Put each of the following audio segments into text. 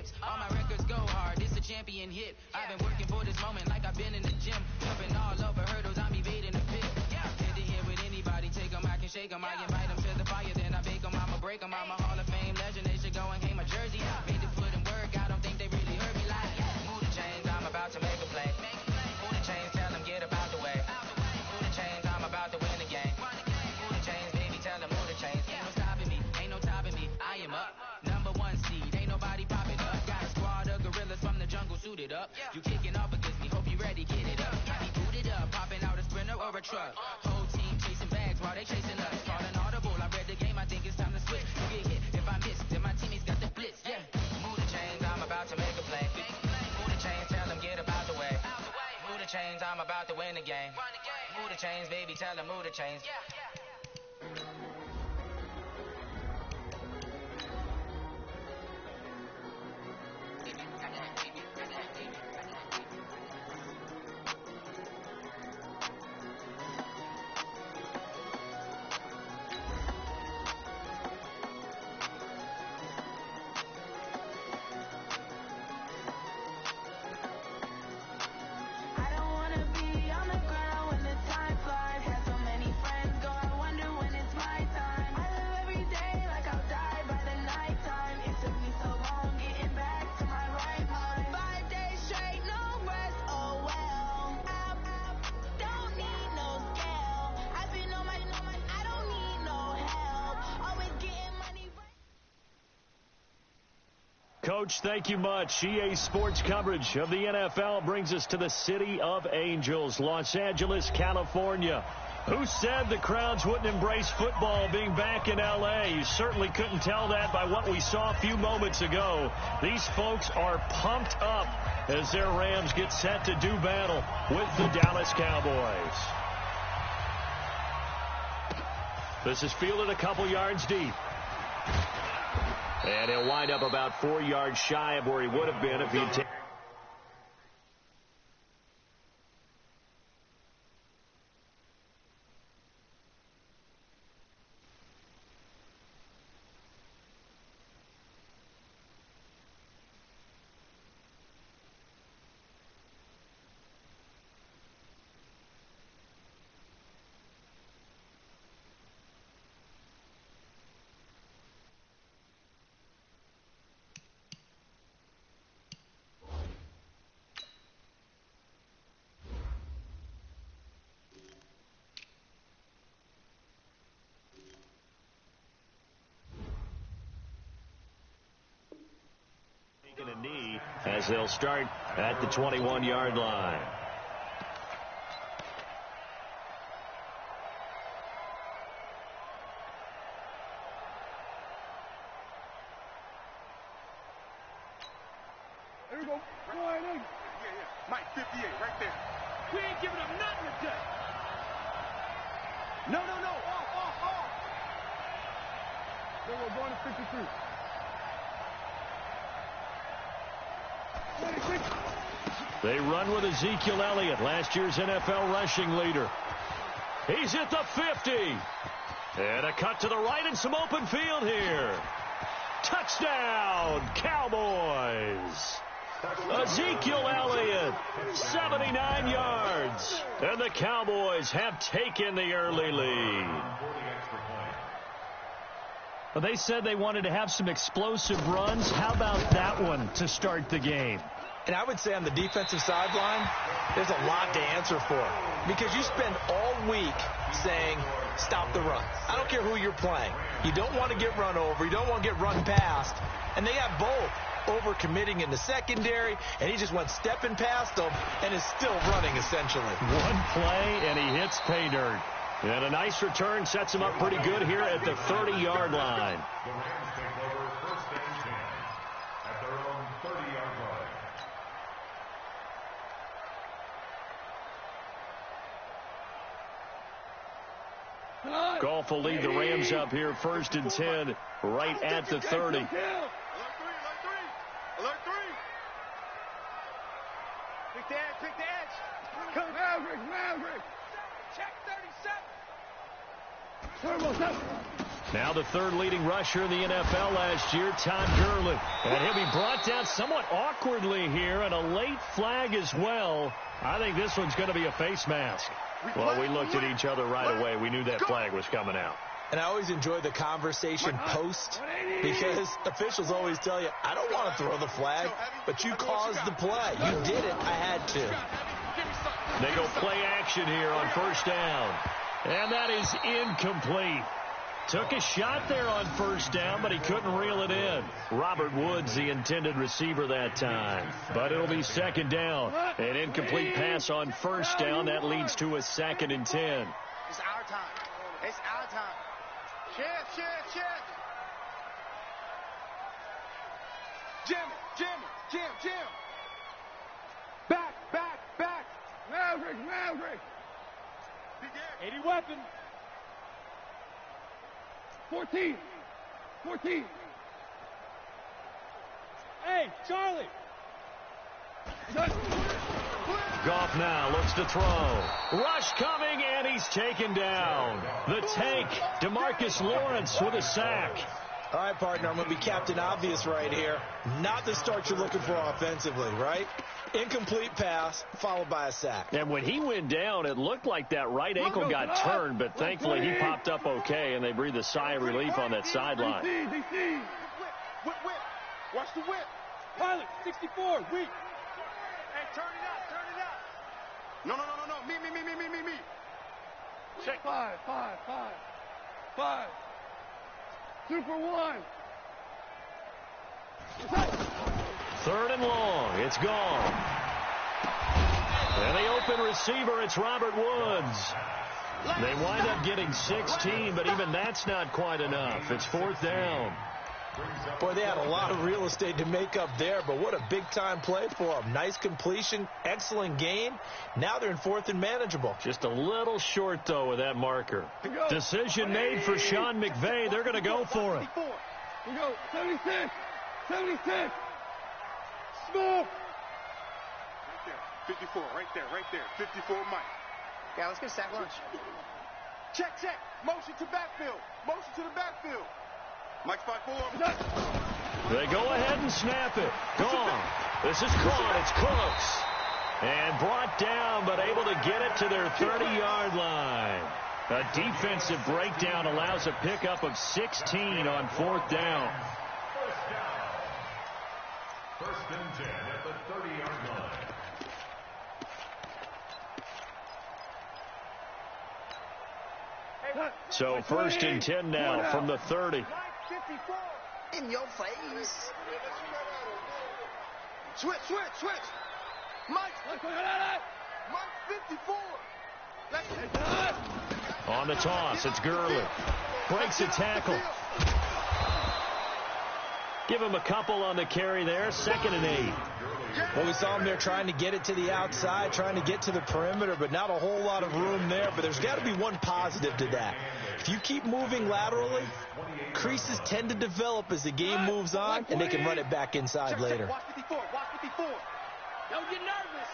hips. All my records go hard, it's a champion hit. I've been working for this moment like I've been in the gym. Jumping all over hurdles, I'm evading the pit. Head to head with anybody, take them, I can shake them. I invite them to the fire, then I bake them, I'ma break them. I'm a Hall of Fame legend, they should go and hang my jersey. Made the foot and work, I don't think they really heard me like. Move the chains, I'm about to make a play. Move the chains, tell them get up out the way. Move the chains, I'm about to win the game. Move the chains, baby, tell them move the chains. Ain't no stopping me, ain't no topping me, I am up. Number one seed, ain't nobody popping up. Got a squad of gorillas from the jungle suited up. You kicking off against me, hope you ready, get it up. I be booted up, popping out a Sprinter or a truck. Whole team chasing bags while they chasing us. Calling audible, I read the game, I think it's time to switch. You get hit if I miss, then my teammates got the blitz, yeah. Move the chains, I'm about to make a play. Move the chains, tell them get up out the way. Move the chains, I'm about to win the game. Move the chains, baby, tell them move the chains. Coach, thank you much. EA Sports coverage of the NFL brings us to the City of Angels, Los Angeles, California. Who said the crowds wouldn't embrace football being back in L.A.? You certainly couldn't tell that by what we saw a few moments ago. These folks are pumped up as their Rams get set to do battle with the Dallas Cowboys. This is fielded a couple yards deep. And he'll wind up about 4 yards shy of where he would have been if he'd taken. A knee as they'll start at the 21-yard line. There we go. Go ahead in. Yeah. Mike 58 right there. We ain't giving up nothing today. No. Off. There we're going to 53. They run with Ezekiel Elliott, last year's NFL rushing leader. He's at the 50. And a cut to the right and some open field here. Touchdown, Cowboys. Ezekiel Elliott, 79 yards. And the Cowboys have taken the early lead. Well, they said they wanted to have some explosive runs. How about that one to start the game? And I would say on the defensive sideline, there's a lot to answer for. Because you spend all week saying, stop the run. I don't care who you're playing. You don't want to get run over. You don't want to get run past. And they have both. Over-committing in the secondary, and he just went stepping past them and is still running, essentially. One play, and he hits pay dirt. And a nice return sets him up pretty good here at the 30-yard line. The Rams take over first and 10 at their own 30-yard line. Goff will lead the Rams up here first and 10 right at the 30. Alert three. Pick the edge. Come. Maverick. Check 37. Turbo 7. Now the third leading rusher in the NFL last year, Todd Gurley. And he'll be brought down somewhat awkwardly here, and a late flag as well. I think this one's going to be a face mask. Well, we looked at each other right away. We knew that flag was coming out. And I always enjoy the conversation post because officials always tell you, I don't want to throw the flag, but you caused the play. You did it. I had to. They go play action here on first down. And that is incomplete. Took a shot there on first down, but he couldn't reel it in. Robert Woods, the intended receiver that time. But it'll be second down. An incomplete pass on first down. That leads to a 2nd and 10. It's our time. It's our time. Shift. Jim. Back. Maverick. 80 weapon. 14. Hey, Charlie. Goff now looks to throw. Rush coming, and he's taken down. The tank, DeMarcus Lawrence with a sack. All right, partner, I'm going to be Captain Obvious right here. Not the start you're looking for offensively, right? Incomplete pass, followed by a sack. And when he went down, it looked like that right ankle got turned, but thankfully he popped up okay, and they breathed a sigh of relief on that sideline. Whip. Watch the whip. Pilot, 64, weak. Hey, turn it out. No. Me. Check. 5. 2 for 1. 3rd and long. It's gone. And the open receiver, it's Robert Woods. They wind up getting 16, but even that's not quite enough. It's 4th down. Boy, they had a lot of real estate to make up there, but what a big-time play for them. Nice completion, excellent gain. Now they're in 4th and manageable. Just a little short, though, with that marker. Decision made for Sean McVay. They're going to go for it. We go 76. Smooth. 54, right there. 54, Mike. Yeah, let's get sack lunch. Check. Motion to the backfield. Mike's 5-4. They go ahead and snap it. Gone. This is caught. It's Cooks. And brought down, but able to get it to their 30-yard line. A defensive breakdown allows a pickup of 16 on 4th down. First and 10 at the 30-yard line. So 1st and 10 now from the 30. In your face. Switch. Mike 54. On the toss, it's Gurley. Breaks a tackle. Give him a couple on the carry there. 2nd and 8. Well, we saw him there trying to get it to the outside, trying to get to the perimeter, but not a whole lot of room there. But there's got to be one positive to that. If you keep moving laterally, creases tend to develop as the game moves on, and they can run it back inside later. Watch 54. Don't get nervous.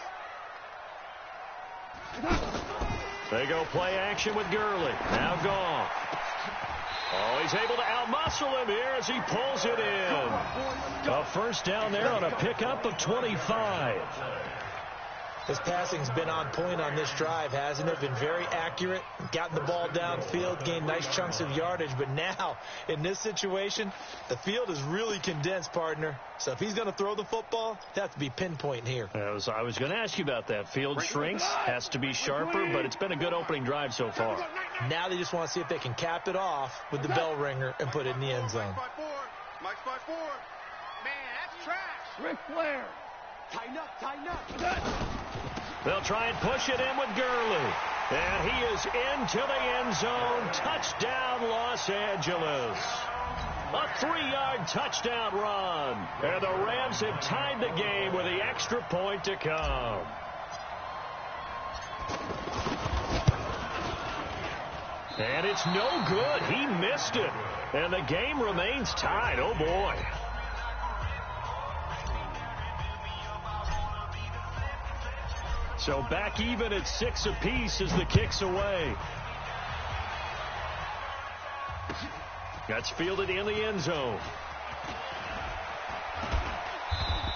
They go play action with Gurley. Now gone. Oh, he's able to outmuscle him here as he pulls it in. A 1st down there on a pickup of 25. His passing's been on point on this drive, hasn't it? Been very accurate, gotten the ball downfield, gained nice chunks of yardage. But now, in this situation, the field is really condensed, partner. So if he's going to throw the football, it has to be pinpoint here. I was going to ask you about that. Field shrinks, has to be sharper, but it's been a good opening drive so far. Now they just want to see if they can cap it off with the bell ringer and put it in the end zone. Mike's 5-4. Man, that's trash. Ric Flair. Tighten up. They'll try and push it in with Gurley. And he is into the end zone. Touchdown, Los Angeles. A 3-yard touchdown run. And the Rams have tied the game with the extra point to come. And it's no good. He missed it. And the game remains tied. Oh, boy. So back even at 6 apiece as the kick's away. That's fielded in the end zone.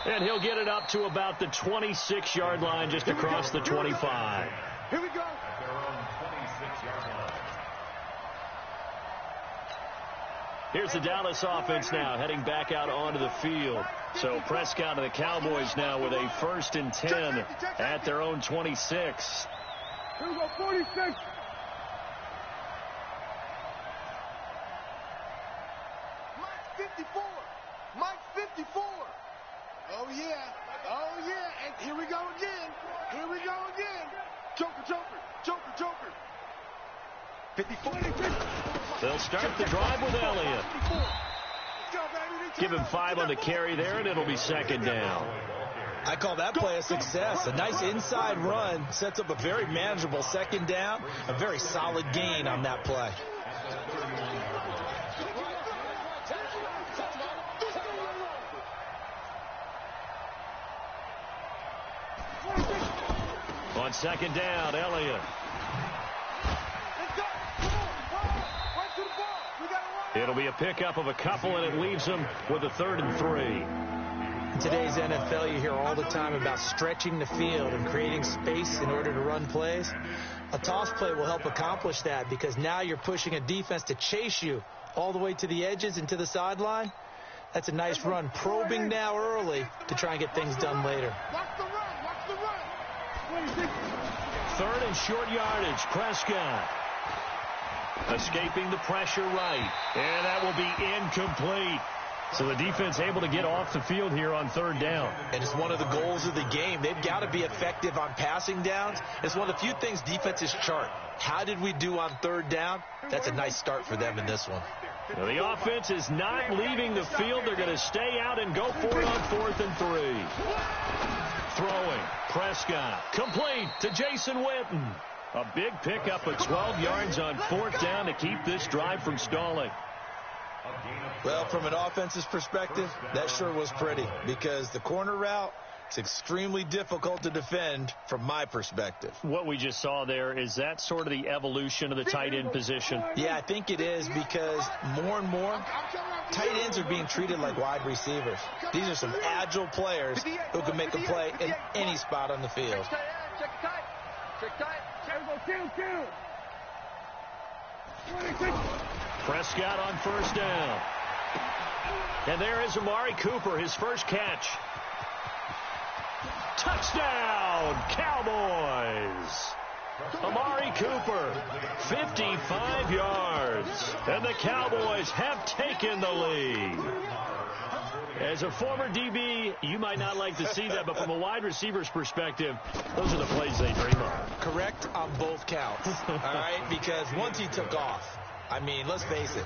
And he'll get it up to about the 26-yard line, just across the 25. Here we go. At their own 26-yard line. Here's the Dallas offense now heading back out onto the field. So Prescott and the Cowboys now with a 1st and 10 at their own 26. Here we go, 46. Mike 54. Mike 54. Oh, yeah. Oh, yeah. And here we go again. Here we go again. Joker, Joker, Joker, Joker. 54. They'll start the drive with Elliott. Give him 5 on the carry there, and it'll be 2nd down. I call that play a success. A nice inside run sets up a very manageable 2nd down. A very solid gain on that play. On 2nd down, Elliott. It'll be a pickup of a couple, and it leaves them with a 3rd and 3. In today's NFL, you hear all the time about stretching the field and creating space in order to run plays. A toss play will help accomplish that because now you're pushing a defense to chase you all the way to the edges and to the sideline. That's a nice run, probing now early to try and get things done later. Watch the run, watch the run. 3rd and short yardage, Prescott. Escaping the pressure right. And that will be incomplete. So the defense able to get off the field here on 3rd down. And it's one of the goals of the game. They've got to be effective on passing downs. It's one of the few things defenses chart. How did we do on 3rd down? That's a nice start for them in this one. Now the offense is not leaving the field. They're going to stay out and go for it on 4th and 3. Throwing. Prescott. Complete to Jason Witten. A big pickup of 12 yards on 4th down to keep this drive from stalling. Well, from an offense's perspective, that sure was pretty because the corner route is extremely difficult to defend from my perspective. What we just saw there, is that sort of the evolution of the tight end position? Yeah, I think it is because more and more tight ends are being treated like wide receivers. These are some agile players who can make a play in any spot on the field. Check tight. Check tight. Prescott on 1st down. And there is Amari Cooper, his first catch. Touchdown, Cowboys. Amari Cooper, 55 yards. And the Cowboys have taken the lead. As a former DB, you might not like to see that, but from a wide receiver's perspective, those are the plays they dream of. Correct on both counts, all right? Because once he took off, I mean, let's face it,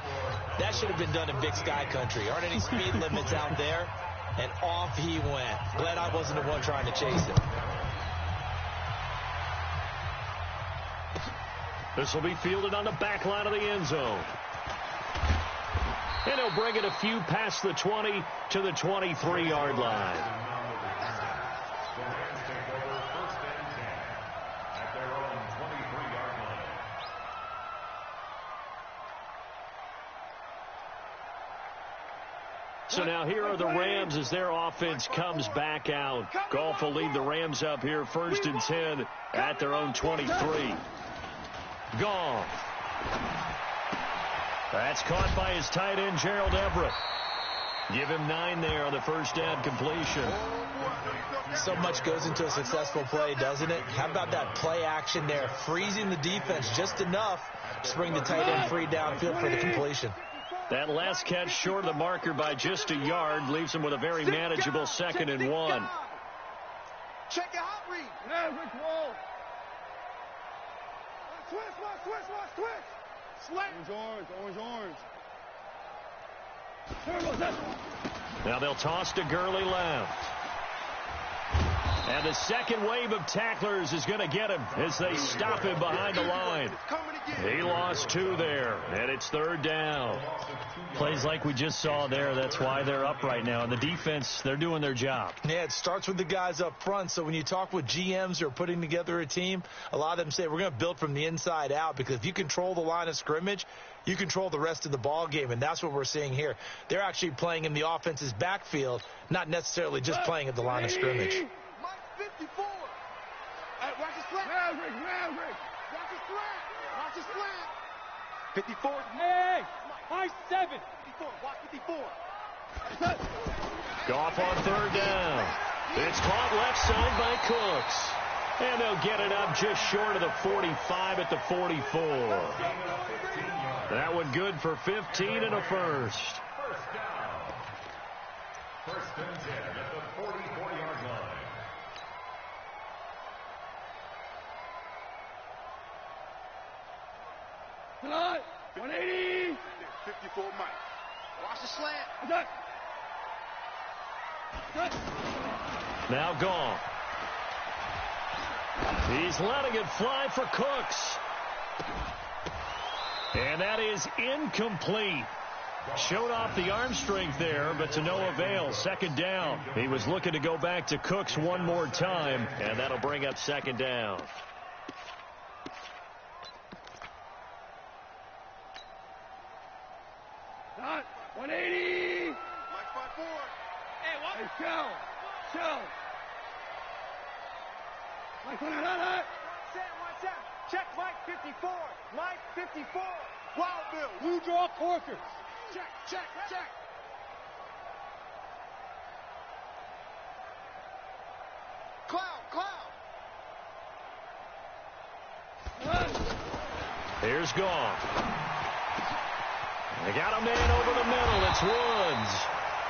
that should have been done in Big Sky country. Aren't any speed limits out there? And off he went. Glad I wasn't the one trying to chase him. This will be fielded on the back line of the end zone. And he'll bring it a few past the 20 to the 23-yard line. The Rams take over 1st and 10 at their own 23-yard line. So now here are the Rams as their offense comes back out. Goff will lead the Rams up here 1st and 10 at their own 23. Goff. That's caught by his tight end, Gerald Everett. Give him 9 there on the 1st down completion. So much goes into a successful play, doesn't it? How about that play action there? Freezing the defense just enough to bring the tight end free downfield for the completion. That last catch short of the marker by just a yard leaves him with a very manageable 2nd and 1. Check your hot read. Yeah, Rick Wall. Switch. Orange. Now they'll toss to Gurley left. And the second wave of tacklers is going to get him as they stop him behind the line. He lost 2 there, and it's 3rd down. Plays like we just saw there. That's why they're up right now. And the defense, they're doing their job. Yeah, it starts with the guys up front. So when you talk with GMs who are putting together a team, a lot of them say we're going to build from the inside out, because if you control the line of scrimmage, you control the rest of the ball game, and that's what we're seeing here. They're actually playing in the offense's backfield, not necessarily just playing at the line of scrimmage. Mike 54. Hey, watch his slant. Watch his slant. Watch his slant. 54. Hey, Mike 7. 54. Watch 54. Goff on 3rd down. It's caught left side by Cooks. And they'll get it up just short of the 45 at the 44. That one good for 15 and a first. First down. First and 10 at the 44-yard line. Tonight, 180. 54 Mike. Watch the slant. Now Goff. He's letting it fly for Cooks. And that is incomplete. Showed off the arm strength there, but to no avail. 2nd down. He was looking to go back to Cooks one more time, and that'll bring up 2nd down. Not 180. Mike 54. Hey, what? Hey, chill. Mike 100. Watch out. Check Mike 54. Mike 54. Wild Bill. Blue draw Corkers. Check. Cloud. Here's Goff. They got a man over the middle. It's Woods.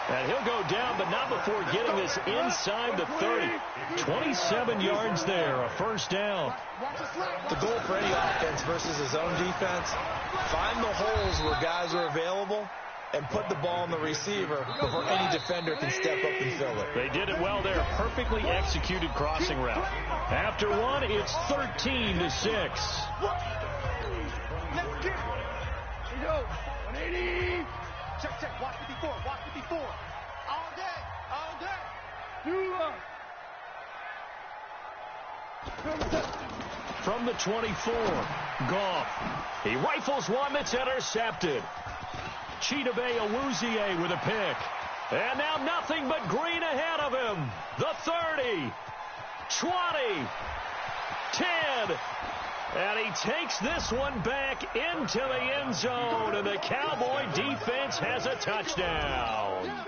And he'll go down, but not before getting this inside the 30. 27 yards there, a first down. The goal for any offense versus his own defense, find the holes where guys are available and put the ball on the receiver before any defender can step up and fill it. They did it well there. Perfectly executed crossing route. After one, it's 13-6. Let's get it. Here you go. 180. Check. Watch 54. All day. New one. From the 24, Goff. He rifles one that's intercepted. Chidobe Awuzie with a pick. And now nothing but green ahead of him. The 30, 20, 10. And he takes this one back into the end zone, and the Cowboy defense has a touchdown.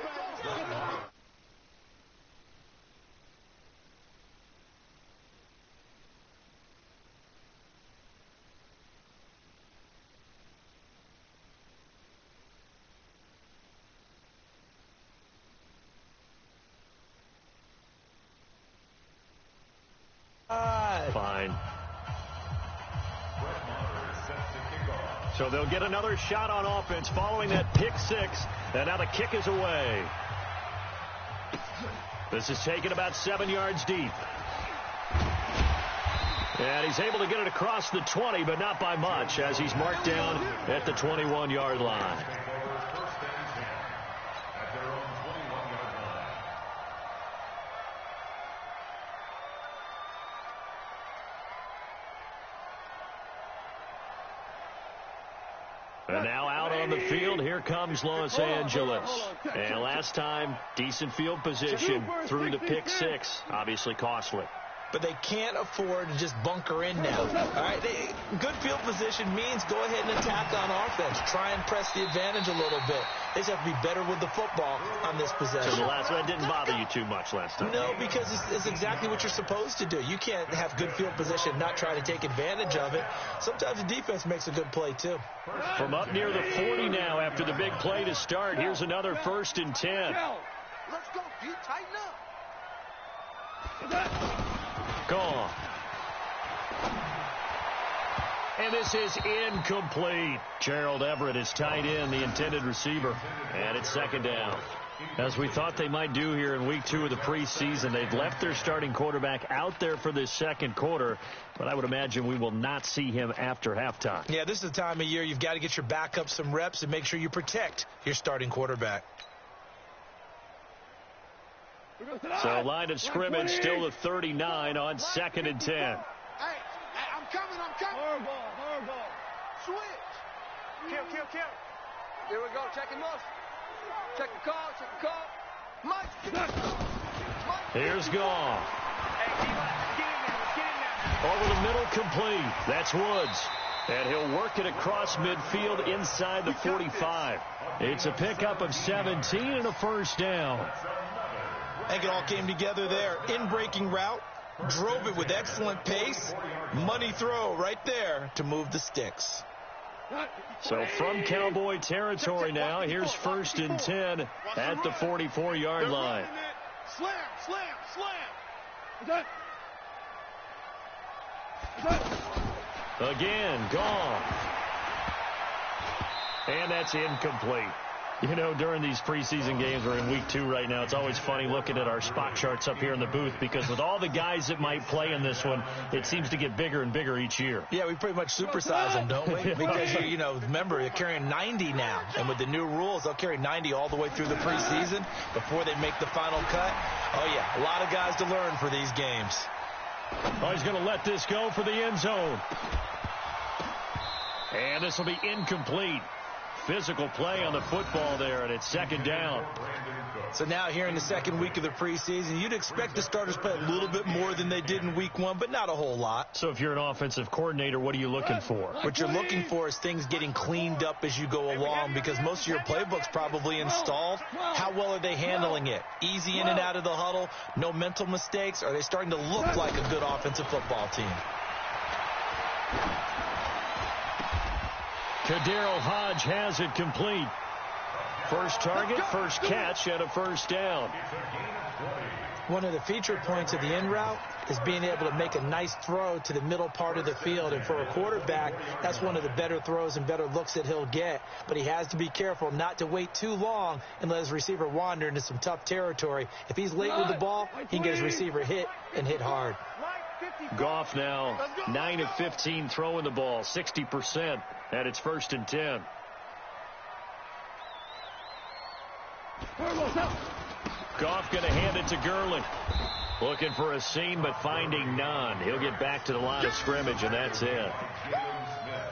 Fine. So they'll get another shot on offense following that pick 6. And now the kick is away. This is taken about 7 yards deep. And he's able to get it across the 20, but not by much, as he's marked down at the 21-yard line. And now out on the field, here comes Los Angeles. And last time, decent field position through the pick 6. Obviously costly. But they can't afford to just bunker in now. All right, good field position means go ahead and attack on offense. Try and press the advantage a little bit. They just have to be better with the football on this possession. So the last one didn't bother you too much last time? No, because it's exactly what you're supposed to do. You can't have good field position and not try to take advantage of it. Sometimes the defense makes a good play, too. From up near the 40 now after the big play to start, here's another 1st and 10. Let's go, D. Tighten up. Gone. And this is incomplete. Gerald Everett is tied in, the intended receiver. And it's 2nd down. As we thought they might do here in week 2 of the preseason, they've left their starting quarterback out there for this second quarter, but I would imagine we will not see him after halftime. Yeah, this is the time of year you've got to get your backup some reps and make sure you protect your starting quarterback. So line of scrimmage still to 39 on 2nd and 10. Hey, I'm coming. Horrible. Switch. Kill. Here we go. Check him up. Check the call. Mike. Here's Goff. Over the middle, complete. That's Woods. And he'll work it across midfield inside the 45. It's a pickup of 17 and a first down. I think it all came together there. In-breaking route, drove it with excellent pace. Money throw right there to move the sticks. So from Cowboy territory now, here's 1st and 10 at the 44-yard line. Slam. Again, Goff. And that's incomplete. You know, during these preseason games, we're in week 2 right now, it's always funny looking at our spot charts up here in the booth because with all the guys that might play in this one, it seems to get bigger and bigger each year. Yeah, we pretty much supersize them, don't we? Because, you know, remember, they're carrying 90 now. And with the new rules, they'll carry 90 all the way through the preseason before they make the final cut. Oh, yeah, a lot of guys to learn for these games. Oh, he's going to let this go for the end zone. And this will be incomplete. Physical play on the football there, and it's 2nd down. So now here in the 2nd week of the preseason, you'd expect the starters play a little bit more than they did in week 1, but not a whole lot. So if you're an offensive coordinator, what are you looking for? What you're looking for is things getting cleaned up as you go along because most of your playbook's probably installed. How well are they handling it? Easy in and out of the huddle, no mental mistakes? Are they starting to look like a good offensive football team? Kaderl Hodge has it complete. First target, first catch, and a first down. One of the feature points of the in route is being able to make a nice throw to the middle part of the field. And for a quarterback, that's one of the better throws and better looks that he'll get. But he has to be careful not to wait too long and let his receiver wander into some tough territory. If he's late with the ball, he can get his receiver hit and hit hard. Goff now 9 of 15 throwing the ball, 60%, and it's 1st and 10. Goff going to hand it to Gurley. Looking for a seam, but finding none. He'll get back to the line of scrimmage, and that's it.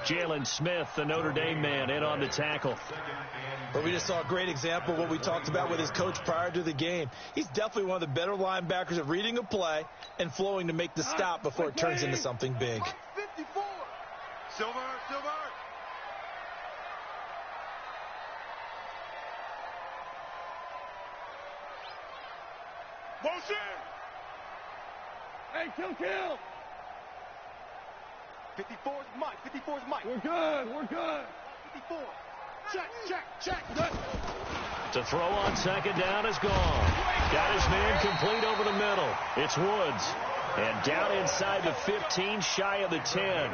Jalen Smith, the Notre Dame man, in on the tackle. But we just saw a great example of what we talked about with his coach prior to the game. He's definitely one of the better linebackers at reading a play and flowing to make the stop before it turns into something big. 54. Silver. Motion. Hey, kill. 54's Mike. We're good. 54. Check. To throw on 2nd down is gone. Got his man complete over the middle. It's Woods. And down inside the 15, shy of the 10.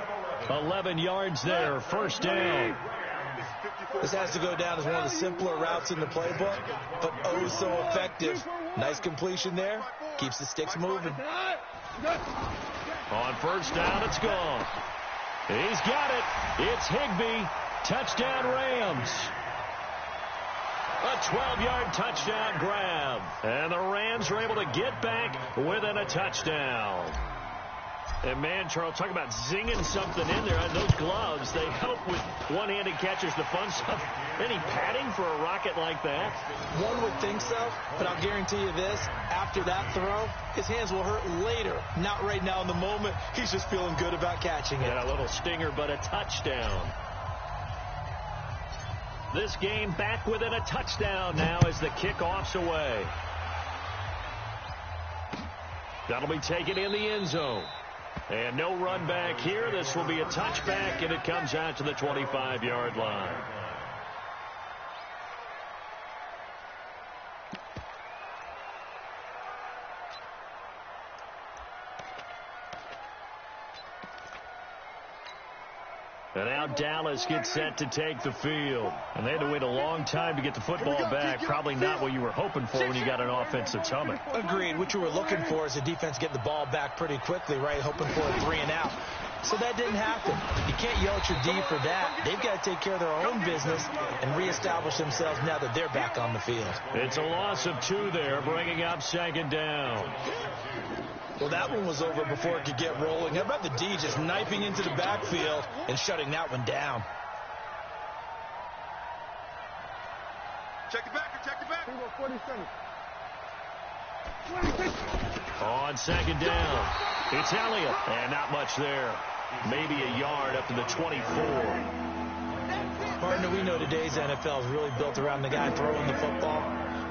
11 yards there, first down. This has to go down as one of the simpler routes in the playbook, but oh so effective. Nice completion there. Keeps the sticks moving. On first down, it's gone. He's got it. It's Higbee. Touchdown Rams. A 12-yard touchdown grab. And the Rams are able to get back within a touchdown. And, man, Charles, talk about zinging something in there. And those gloves, they help with one-handed catches, the fun stuff. Any padding for a rocket like that? One would think so, but I'll guarantee you this. After that throw, his hands will hurt later. Not right now in the moment. He's just feeling good about catching it. And a little stinger, but a touchdown. This game back within a touchdown now as the kickoff's away. That'll be taken in the end zone. And no run back here. This will be a touchback, and it comes out to the 25-yard line. And now Dallas gets set to take the field. And they had to wait a long time to get the football back. Probably not what you were hoping for when you got an offense that's humming. Agreed. What you were looking for is the defense getting the ball back pretty quickly, right? Hoping for a 3 and out. So that didn't happen. You can't yell at your D for that. They've got to take care of their own business and reestablish themselves now that they're back on the field. It's a loss of 2 there, bringing up 2nd down. Well, that one was over before it could get rolling. How about the D just knifing into the backfield and shutting that one down? Check it back. Check it back. 47. On 2nd down, it's Elliott, and not much there. Maybe a yard up to the 24. Partner, we know today's NFL is really built around the guy throwing the football.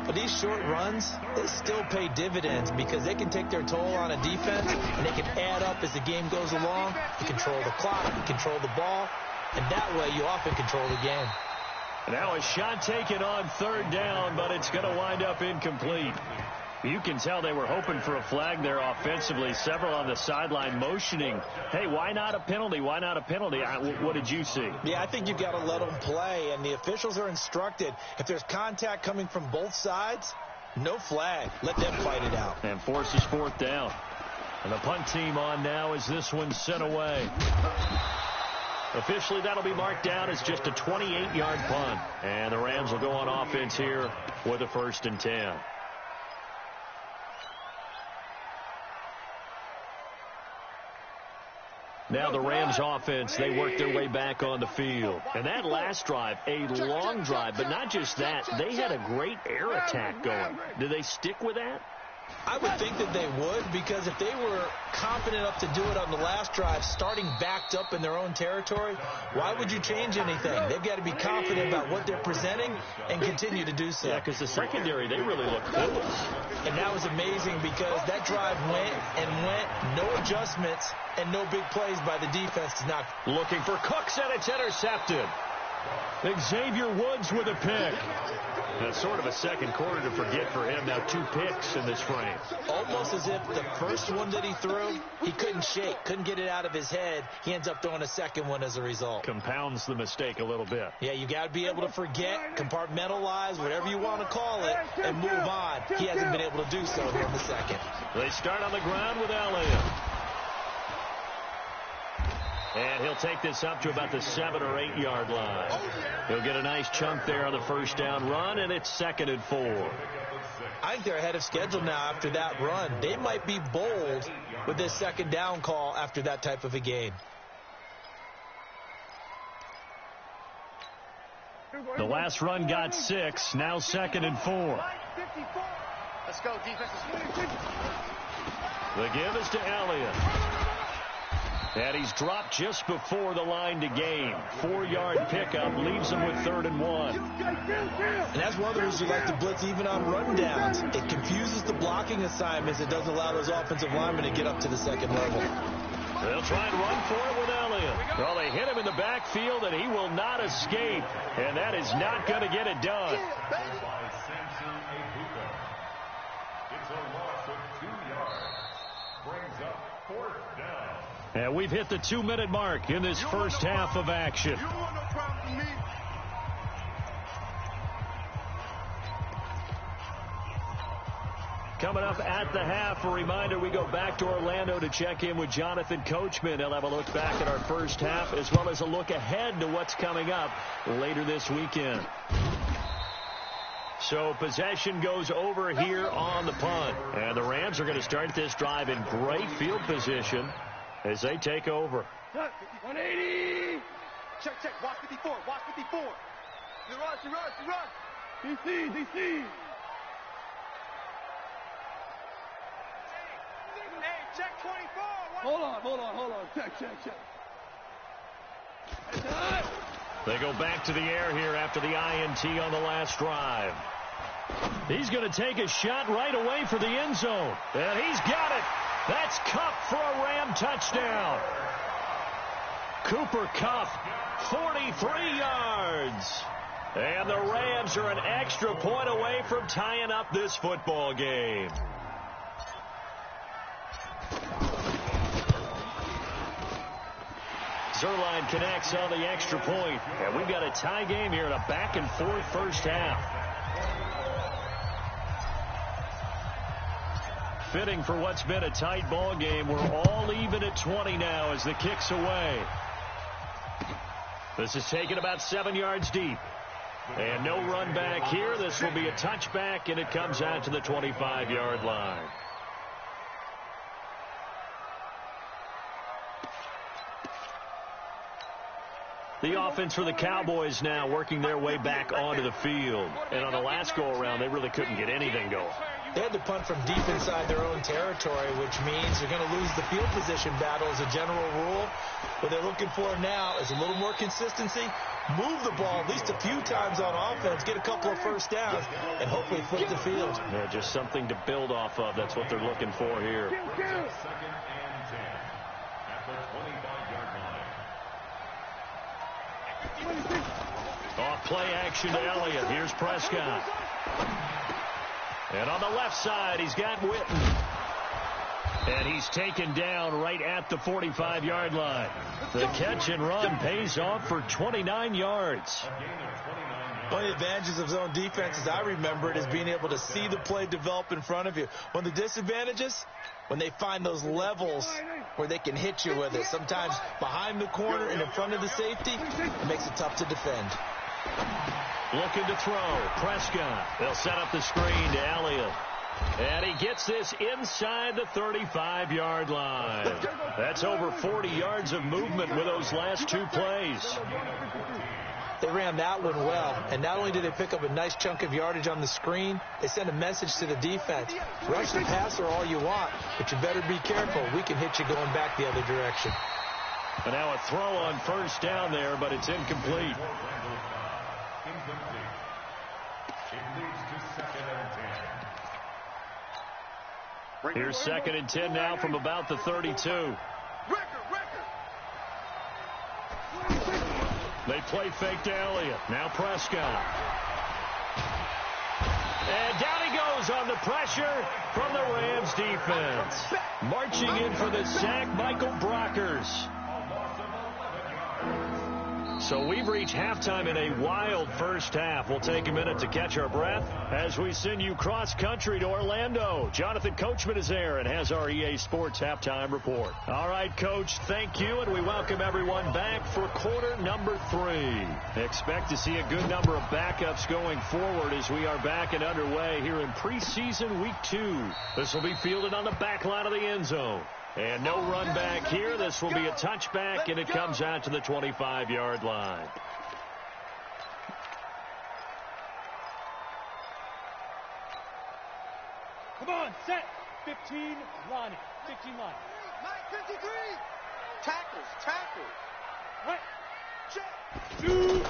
But these short runs, they still pay dividends because they can take their toll on a defense, and they can add up as the game goes along. You control the clock, you control the ball, and that way you often control the game. Now a shot taken on 3rd down, but it's going to wind up incomplete. You can tell they were hoping for a flag there offensively. Several on the sideline motioning, hey, why not a penalty? Why not a penalty? What did you see? Yeah, I think you've got to let them play, and the officials are instructed. If there's contact coming from both sides, no flag. Let them fight it out. And forces 4th down. And the punt team on now as this one's sent away. Officially, that'll be marked down as just a 28-yard punt. And the Rams will go on offense here with a 1st and 10. Now the Rams offense, they work their way back on the field. And that last drive, a long drive, but not just that, they had a great air attack going. Do they stick with that? I would think that they would, because if they were confident enough to do it on the last drive, starting backed up in their own territory, why would you change anything? They've got to be confident about what they're presenting and continue to do so. Yeah, because the secondary, they really look clueless. And that was amazing because that drive went and went, no adjustments, and no big plays by the defense to knock. Looking for Cooks, and it's intercepted. Xavier Woods with a pick. That's sort of a second quarter to forget for him. Now 2 picks in this frame. Almost as if the first one that he threw, he couldn't shake, couldn't get it out of his head. He ends up throwing a second one as a result. Compounds the mistake a little bit. Yeah, you got to be able to forget, compartmentalize, whatever you want to call it, and move on. He hasn't been able to do so here in the second. They start on the ground with Elliott. And he'll take this up to about the 7 or 8 yard line. He'll get a nice chunk there on the 1st down run, and it's 2nd and 4. I think they're ahead of schedule now after that run. They might be bold with this 2nd down call after that type of a game. The last run got 6. Now 2nd and 4. Let's go, defense. The give is to Elliott. And he's dropped just before the line to gain. 4-yard pickup leaves him with 3rd and 1. And that's one of the reasons you like to blitz even on rundowns. It confuses the blocking assignments. It doesn't allow those offensive linemen to get up to the 2nd level. They'll try and run for it with Elliott. Well, they hit him in the backfield, and he will not escape. And that is not going to get it done. It's a loss of 2 yards. Brings up 4th down. And we've hit the 2-minute mark in this first half of action. You don't want no problem with me. Coming up at the half, a reminder, we go back to Orlando to check in with Jonathan Coachman. He'll have a look back at our first half as well as a look ahead to what's coming up later this weekend. So possession goes over here on the punt. And the Rams are going to start this drive in great field position as they take over. 180. Check. Watch 54. Watch 54. You run. DC. Hey, check 24. Hold on. Check. They go back to the air here after the INT on the last drive. He's going to take a shot right away for the end zone. And he's got it. That's Kupp for a Ram touchdown. Cooper Kupp, 43 yards. And the Rams are an extra point away from tying up this football game. Zerline connects on the extra point. And we've got a tie game here in a back-and-forth first half. Fitting for what's been a tight ball game. We're all even at 20 now as the kick's away. This is taken about 7 yards deep. And no run back here. This will be a touchback, and it comes out to the 25-yard line. The offense for the Cowboys now working their way back onto the field. And on the last go-around, they really couldn't get anything going. They had to punt from deep inside their own territory, which means they're going to lose the field position battle as a general rule. What they're looking for now is a little more consistency, move the ball at least a few times on offense, get a couple of first downs, and hopefully flip the field. Yeah, just something to build off of. That's what they're looking for here. Second and 10 at the 25-yard line. Off play action to Elliott. Here's Prescott. And on the left side, he's got Witten. And he's taken down right at the 45-yard line. The catch and run pays off for 29 yards. One of the advantages of zone defense, as I remember it, is being able to see the play develop in front of you. One of the disadvantages, when they find those levels where they can hit you with it, sometimes behind the corner and in front of the safety, it makes it tough to defend. Looking to throw. Prescott. They'll set up the screen to Elliott. And he gets this inside the 35-yard line. That's over 40 yards of movement with those last two plays. They ran that one well, and not only did they pick up a nice chunk of yardage on the screen, they sent a message to the defense. Rush the passer all you want, but you better be careful. We can hit you going back the other direction. And now a throw on first down there, but it's incomplete. Here's second and 10 now from about the 32. They play fake to Elliott. Now Prescott. And down he goes on the pressure from the Rams defense. Marching in for the sack, Michael Brockers. So we've reached halftime in a wild first half. We'll take a minute to catch our breath as we send you cross-country to Orlando. Jonathan Coachman is there and has our EA Sports halftime report. All right, Coach, thank you, and we welcome everyone back for quarter number 3. Expect to see a good number of backups going forward as we are back and underway here in preseason week 2. This will be fielded on the back line of the end zone. And no run back here. This will be a touchback, and it comes out to the 25-yard line. Come on, set. 15, line it. 15 line. 953. Tackles. Right. Check. 2.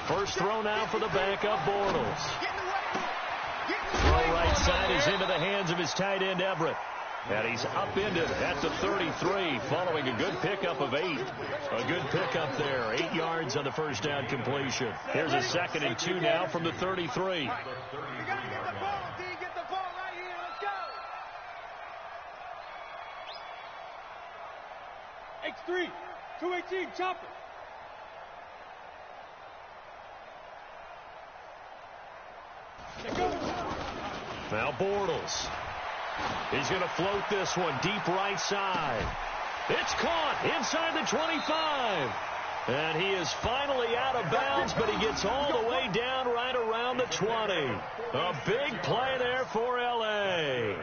First throw now for the backup, Bortles. Get in the way. Throw right side is into the hands of his tight end, Everett. And he's upended at the 33 following a good pickup of 8. A good pickup there. 8 yards on the first down completion. Here's a second and 2 now from the 33. You got to get the ball, D. Get the ball right here. Let's go. X3. 218. Chopper. Let go. Now Bortles. He's going to float this one deep right side. It's caught inside the 25. And he is finally out of bounds, but he gets all the way down right around the 20. A big play there for L.A.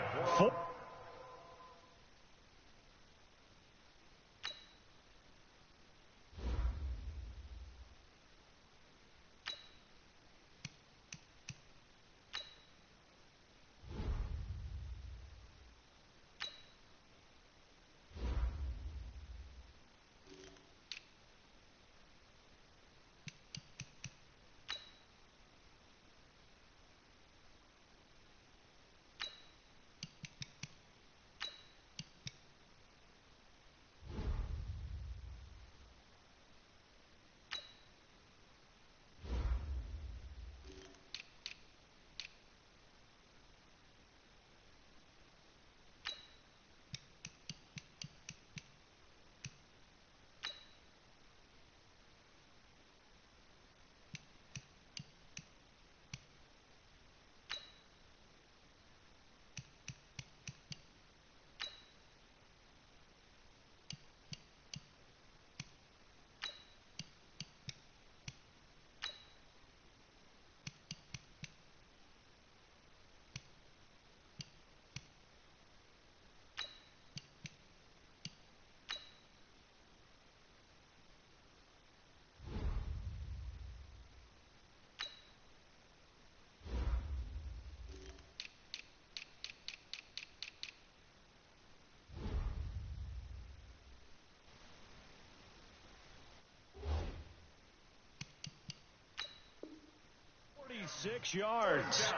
6 yards.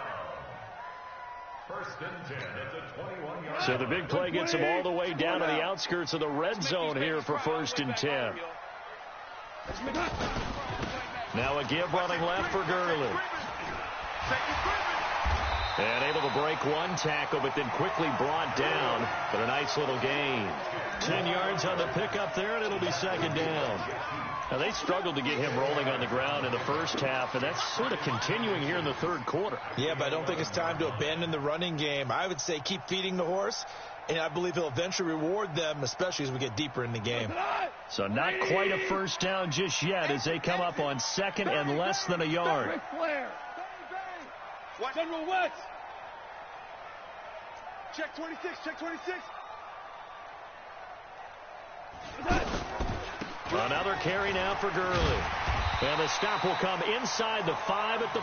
First and 10 at the 21-yard. So the big play gets him all the way down to the outskirts of the red zone here for first and 10. Now a give running left for Gurley. And able to break one tackle, but then quickly brought down. But a nice little gain. 10 yards on the pickup there, and it'll be second down. Now, they struggled to get him rolling on the ground in the first half, and that's sort of continuing here in the third quarter. Yeah, but I don't think it's time to abandon the running game. I would say keep feeding the horse, and I believe he'll eventually reward them, especially as we get deeper in the game. So not quite a first down just yet as they come up on second and less than a yard. General West. Check 26, check 26. Another carry now for Gurley. And the stop will come inside the 5 at the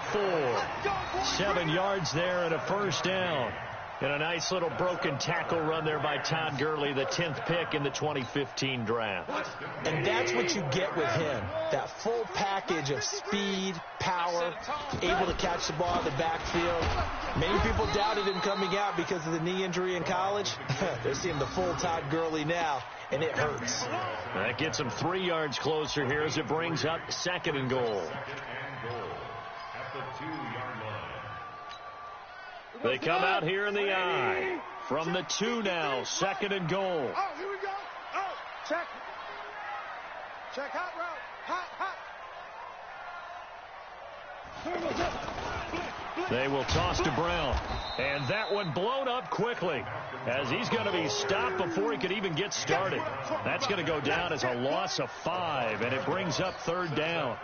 4. 7 yards there and a first down. And a nice little broken tackle run there by Todd Gurley, the 10th pick in the 2015 draft. And that's what you get with him. That full package of speed, power, able to catch the ball in the backfield. Many people doubted him coming out because of the knee injury in college. They're seeing the full Todd Gurley now, and it hurts. That gets him 3 yards closer here as it brings up second and goal. At the 2-yard line. They come out here in the I. From the 2 now, second and goal. Oh, here we go. Oh, check. Check hot route. Hot. They will toss to Brown. And that one blown up quickly as he's going to be stopped before he could even get started. That's going to go down as a loss of 5, and it brings up third down.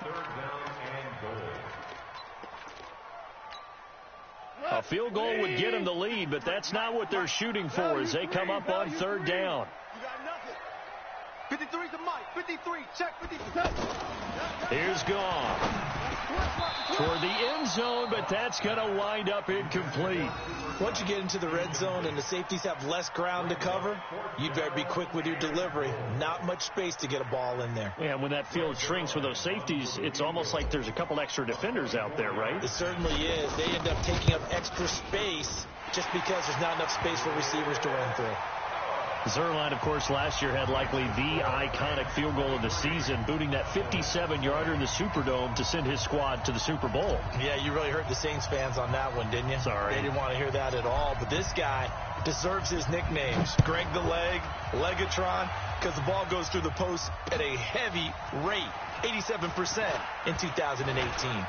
A field goal would get him the lead, but that's not what they're shooting for as they come up on third down. You got nothing. 53's the mic. 53. Check 53. Here's Gone. Toward the end zone, but that's going to wind up incomplete. Once you get into the red zone and the safeties have less ground to cover, you'd better be quick with your delivery. Not much space to get a ball in there. Yeah, when that field shrinks with those safeties, it's almost like there's a couple extra defenders out there, right? It certainly is. They end up taking up extra space just because there's not enough space for receivers to run through. Zuerlein, of course, last year had likely the iconic field goal of the season, booting that 57-yarder in the Superdome to send his squad to the Super Bowl. Yeah, you really hurt the Saints fans on that one, didn't you? Sorry. They didn't want to hear that at all. But this guy deserves his nicknames. Greg the Leg, Legatron, because the ball goes through the post at a heavy rate, 87% in 2018.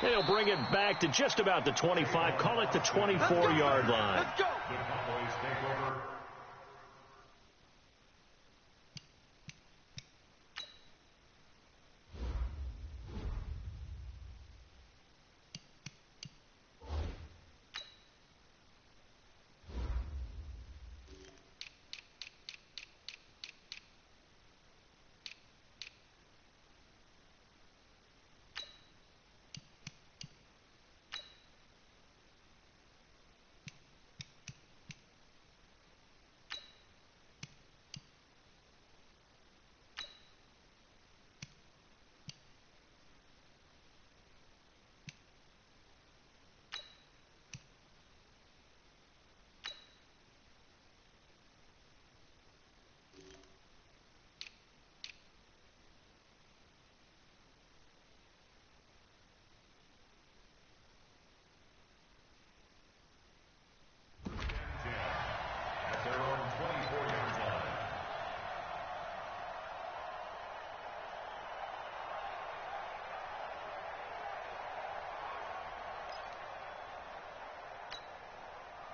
They'll bring it back to just about the 25, call it the 24-yard line. Let's go. The Cowboys take over. At their own 24-yard line.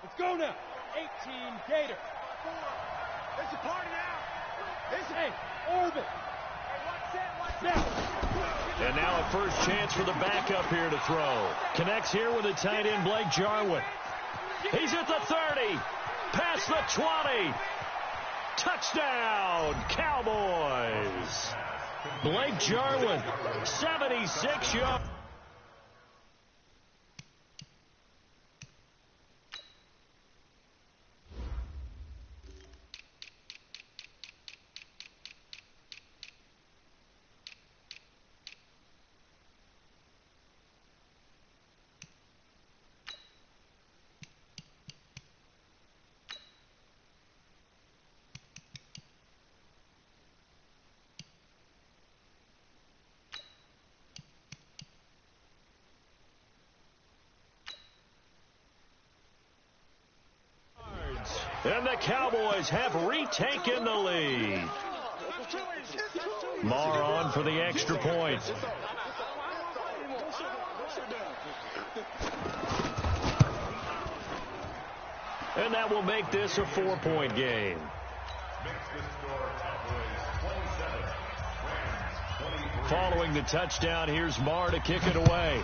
Let's go now. 18 Gator. It's a party now. It's Hey, Orbit. Now. And now a first chance for the backup here to throw. Connects here with the tight end, Blake Jarwin. He's at the 30. Past the 20. Touchdown, Cowboys. Blake Jarwin, 76 yards. And the Cowboys have retaken the lead. Marr on for the extra point. And that will make this a 4-point game. Following the touchdown, here's Marr to kick it away.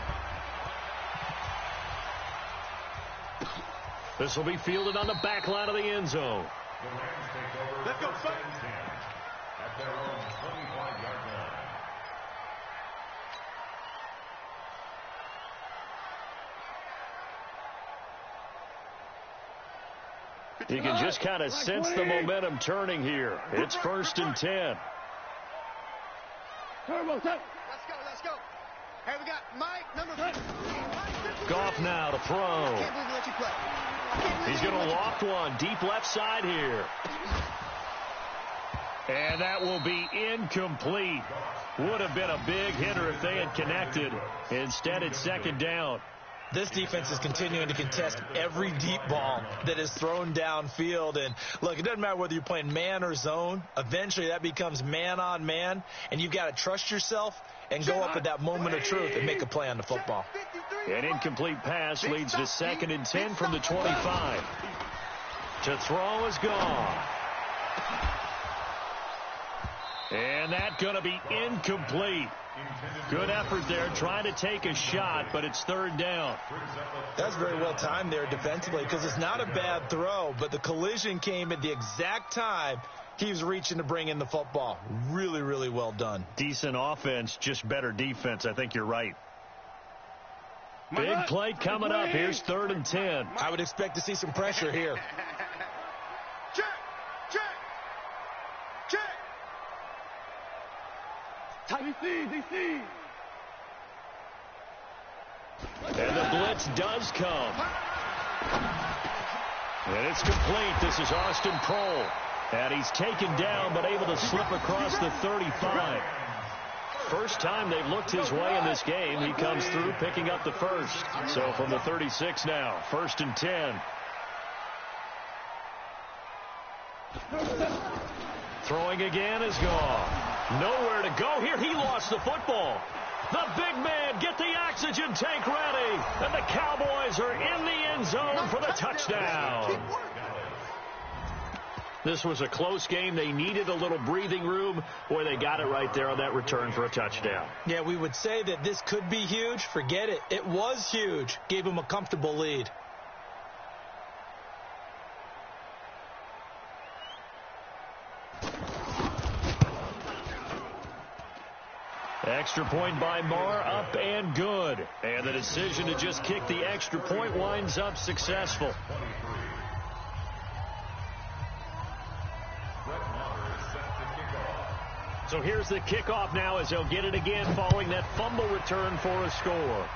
This will be fielded on the back line of the end zone. Let's go, son. At their own 25-yard line. You can just kind of sense the momentum turning here. It's 1st and 10. Let's go. Hey, we got Mike, number 5. Goff now to throw. I can't believe we let you play. He's going to loft one deep left side here. And that will be incomplete. Would have been a big hitter if they had connected. Instead, it's 2nd down. This defense is continuing to contest every deep ball that is thrown downfield. And, look, it doesn't matter whether you're playing man or zone. Eventually, that becomes man on man, and you've got to trust yourself and go up at that moment of truth and make a play on the football. An incomplete pass leads to 2nd and 10 from the 25. To throw is gone. And that's going to be incomplete. Good effort there, trying to take a shot, but it's 3rd down. That's very well timed there defensively because it's not a bad throw, but the collision came at the exact time he was reaching to bring in the football. Really, really well done. Decent offense, just better defense. I think you're right. Big play coming up. Here's 3rd and 10. I would expect to see some pressure here. Check. DC. And the blitz does come. And it's complete. This is Austin Prohl. And he's taken down but able to slip across the 35. First time they've looked his way in this game. He comes through picking up the first. So from the 36 now, 1st and 10. Throwing again is gone. Nowhere to go here. He lost the football. The big man, get the oxygen tank ready. And the Cowboys are in the end zone for the touchdown. This was a close game. They needed a little breathing room. Boy, they got it right there on that return for a touchdown. Yeah, we would say that this could be huge. Forget it. It was huge. Gave him a comfortable lead. Extra point by Marr, up and good. And the decision to just kick the extra point winds up successful. So here's the kickoff now as they'll get it again following that fumble return for a score.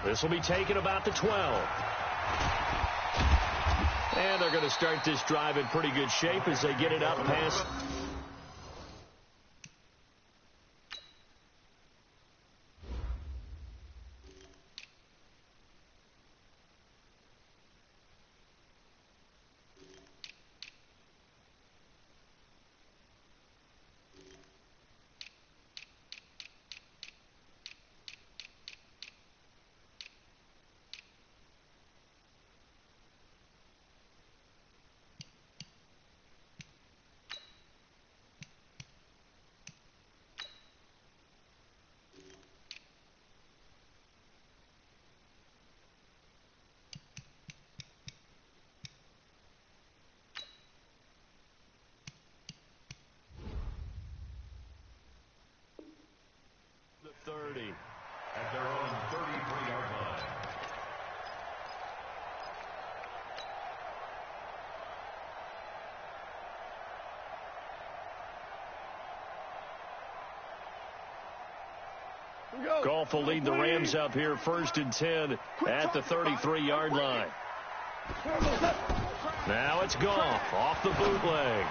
This will be taken about the 12. And they're going to start this drive in pretty good shape as they get it up past... the 30. At their own 33-yard line. Goff will lead the Rams up here 1st and 10 at the 33-yard line. Now it's Goff off the bootleg.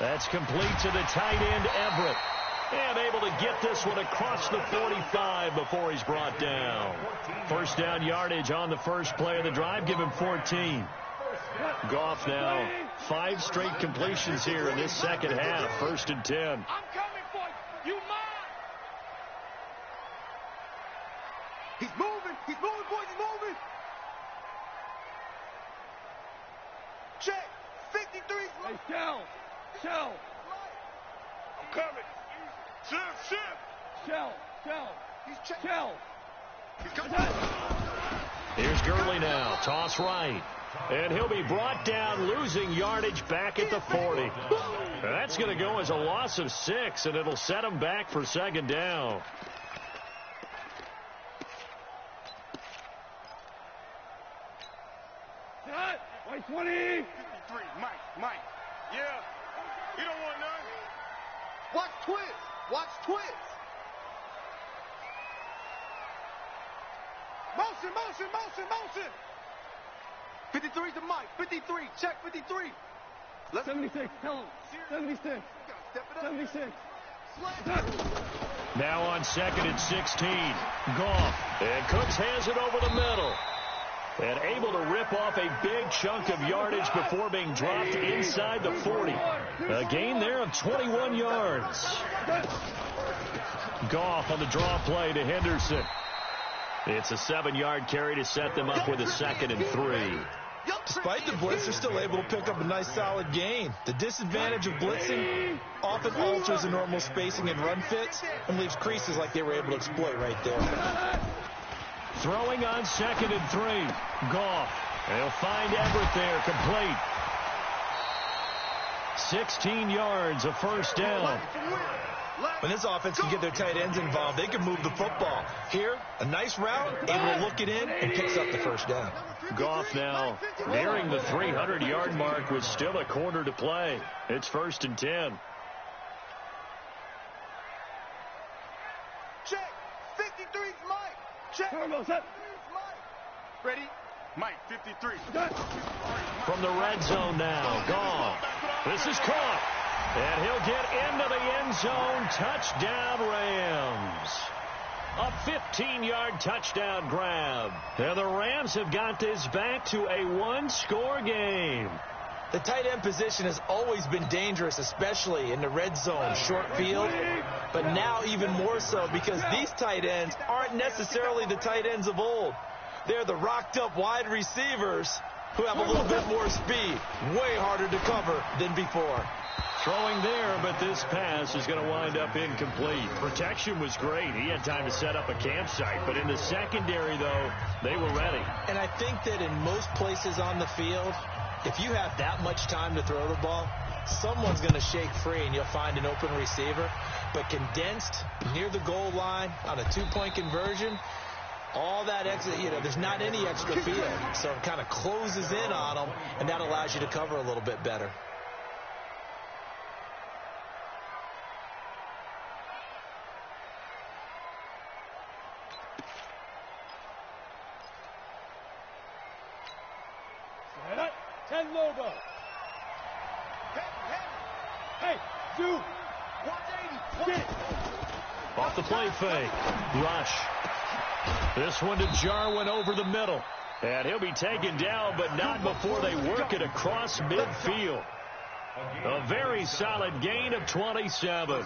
That's complete to the tight end, Everett. And able to get this one across the 45 before he's brought down. First down yardage on the first play of the drive. Give him 14. Goff now 5 straight completions here in this second half. 1st and 10. I'm coming for you. You mine. He's moving. He's moving, boys. He's moving. Check. 53. Hey, Shell. I'm coming. Shift. Shell. He's checking. Shell. He's coming. Here's Gurley now. Toss right. And he'll be brought down, losing yardage back at the 40. That's going to go as a loss of 6, and it'll set him back for 2nd down. White 20. 53. Mike. Yeah. You don't want none. Watch twist. Motion. 53 to Mike. 53. Check 53. 76. Tell him. 76. Step it up. 76. Now on 2nd and 16. Goff. And Cooks has it over the middle. And able to rip off a big chunk of yardage before being dropped inside the 40. A gain there of 21 yards. Goff on the draw play to Henderson. It's a 7-yard carry to set them up with a 2nd and 3. Despite the blitz, they're still able to pick up a nice solid gain. The disadvantage of blitzing often alters the normal spacing and run fits and leaves creases like they were able to exploit right there. Throwing on 2nd and 3. Goff. They'll find Everett there, complete. 16 yards, a 1st down. When this offense can get their tight ends involved, they can move the football. Here, a nice route, able to look it in, and picks up the 1st down. Goff now nearing the 300-yard mark with still a quarter to play. It's 1st and 10. Check. 53's Mike. Check. Ready? Mike, 53. From the red zone now, Goff. This is caught. And he'll get into the end zone. Touchdown, Rams. A 15-yard touchdown grab. And the Rams have got this back to a 1-score game. The tight end position has always been dangerous, especially in the red zone, short field. But now even more so because these tight ends aren't necessarily the tight ends of old. They're the rocked-up wide receivers who have a little bit more speed. Way harder to cover than before. Throwing there, but this pass is going to wind up incomplete. Protection was great. He had time to set up a campsite. But in the secondary, though, they were ready. And I think that in most places on the field, if you have that much time to throw the ball, someone's going to shake free and you'll find an open receiver. But condensed near the goal line on a 2-point conversion, all that extra, there's not any extra field. So it kind of closes in on them, and that allows you to cover a little bit better. Logo. Hey, Zoo. 180. Off the play fake. Rush. This one to Jarwin over the middle. And he'll be taken down, but not before they work it across midfield. A very solid gain of 27.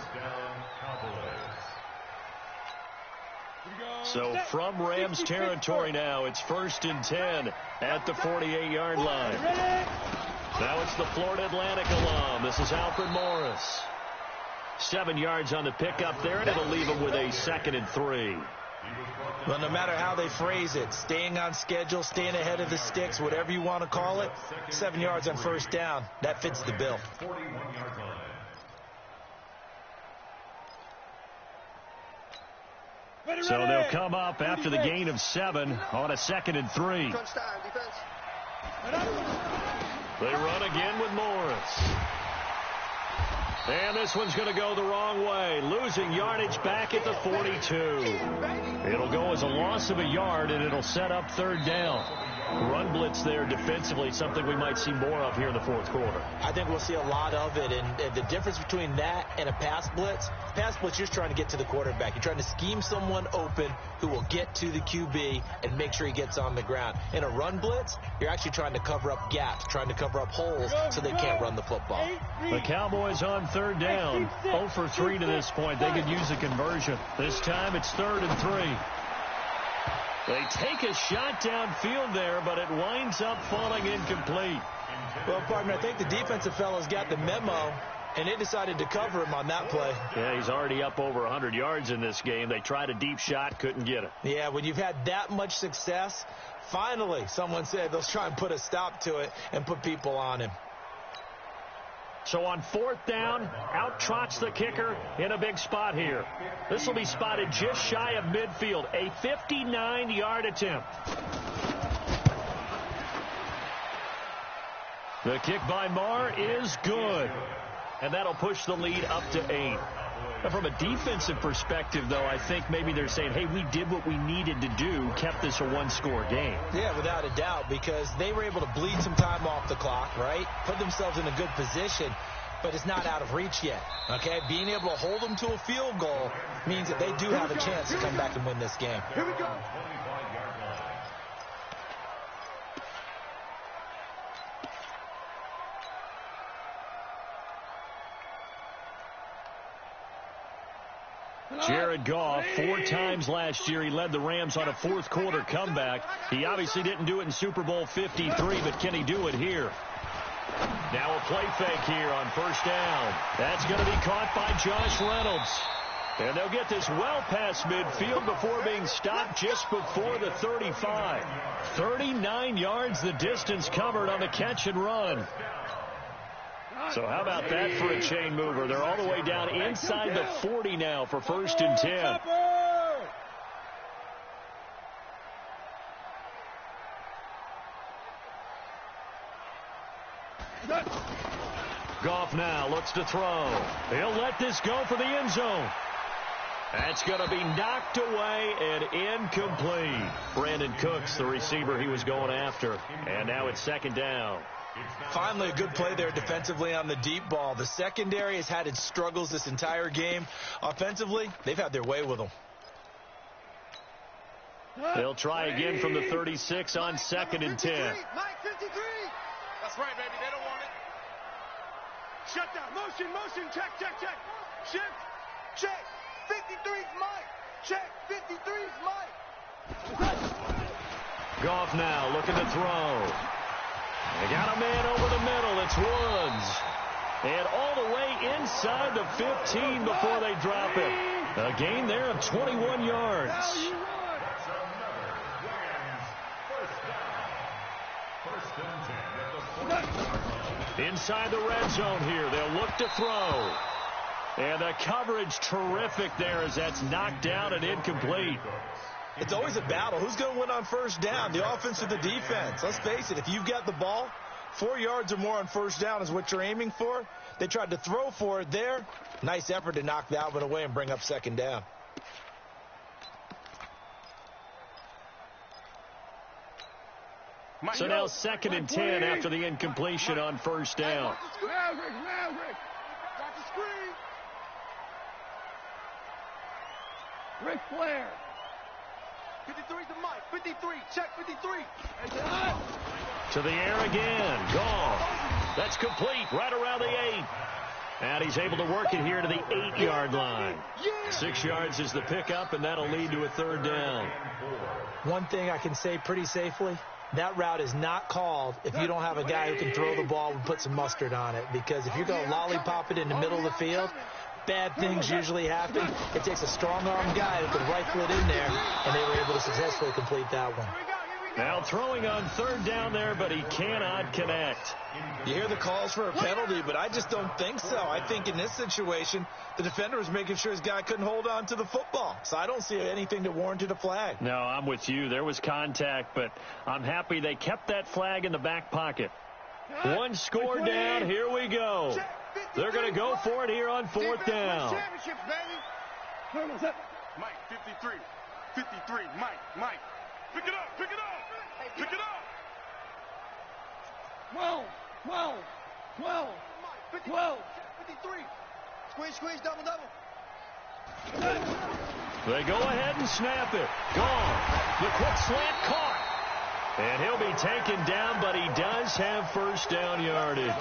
So from Rams territory now, it's 1st and 10 at the 48-yard line. Now it's the Florida Atlantic alum. This is Alfred Morris. 7 yards on the pickup there, and it'll leave him with a 2nd and 3. Well, no matter how they phrase it, staying on schedule, staying ahead of the sticks, whatever you want to call it, 7 yards on 1st down, that fits the bill. 41-yard line. So they'll come up after the gain of 7 on a 2nd and 3. Crunch time, defense. They run again with Morris. And this one's going to go the wrong way, losing yardage back at the 42. It'll go as a loss of a yard, and it'll set up 3rd down. Run blitz there defensively, something we might see more of here in the fourth quarter. I think we'll see a lot of it, and the difference between that and a pass blitz, you're just trying to get to the quarterback. You're trying to scheme someone open who will get to the QB and make sure he gets on the ground. In a run blitz, you're actually trying to cover up gaps, trying to cover up holes so they can't run the football. The Cowboys on third down, 0 for 3 to this point. They could use a conversion. This time it's 3rd and 3. They take a shot downfield there, but it winds up falling incomplete. Well, partner, I think the defensive fellows got the memo, and they decided to cover him on that play. Yeah, he's already up over 100 yards in this game. They tried a deep shot, couldn't get it. Yeah, when you've had that much success, finally someone said they'll try and put a stop to it and put people on him. So on 4th down, out trots the kicker in a big spot here. This will be spotted just shy of midfield, a 59-yard attempt. The kick by Marr is good, and that'll push the lead up to 8. Now, from a defensive perspective, though, I think maybe they're saying, hey, we did what we needed to do, kept this a one-score game. Yeah, without a doubt, because they were able to bleed some time off the clock, right? Put themselves in a good position, but it's not out of reach yet, okay? Being able to hold them to a field goal means that they do have a chance to come back and win this game. Here we go. Jared Goff, 4 times last year, he led the Rams on a fourth-quarter comeback. He obviously didn't do it in Super Bowl 53, but can he do it here? Now a play fake here on 1st down. That's going to be caught by Josh Reynolds. And they'll get this well past midfield before being stopped just before the 35. 39 yards the distance covered on the catch and run. So how about that for a chain mover? They're all the way down inside the 40 now for 1st and 10. Goff now looks to throw. He'll let this go for the end zone. That's going to be knocked away and incomplete. Brandon Cooks, the receiver he was going after. And now it's 2nd down. Finally, a good play there defensively on the deep ball. The secondary has had its struggles this entire game. Offensively, they've had their way with them. They'll try again from the 36 on 2nd and 10. Mike 53. That's right, baby. They don't want it. Shut down. Motion. Check. Shift. Check. 53's Mike. Check. 53's Mike. Goff now looking to throw. They got a man over the middle. It's Woods. And all the way inside the 15 before they drop it. A gain there of 21 yards. Inside the red zone here. They'll look to throw. And the coverage terrific there as that's knocked down and incomplete. It's always a battle. Who's going to win on 1st down, the offense or the defense? Let's face it, if you've got the ball, 4 yards or more on 1st down is what you're aiming for. They tried to throw for it there. Nice effort to knock that one away and bring up 2nd down. So now 2nd and 10 after the incompletion on 1st down. Maverick. Got the screen. Ric Flair. 53 to Mike. 53. Check 53. To the air again. Goff. That's complete right around the 8. And he's able to work it here to the 8-yard line. 6 yards is the pickup, and that'll lead to a 3rd down. One thing I can say pretty safely, that route is not called if you don't have a guy who can throw the ball and put some mustard on it. Because if you're going to lollipop it in the middle of the field, bad things usually happen. It takes a strong-arm guy who can rifle it in there, and they were able to successfully complete that one. Now throwing on 3rd down there, but he cannot connect. You hear the calls for a penalty, but I just don't think so. I think in this situation, the defender was making sure his guy couldn't hold on to the football. So I don't see anything that warranted a flag. No, I'm with you. There was contact, but I'm happy they kept that flag in the back pocket. One score down. Here we go. They're going to go for it here on 4th down. Mike, 53. 53. Mike. Pick it up. 12. 53. Squeeze, double. They go ahead and snap it. Gone. The quick slant caught. And he'll be taken down, but he does have first down yardage.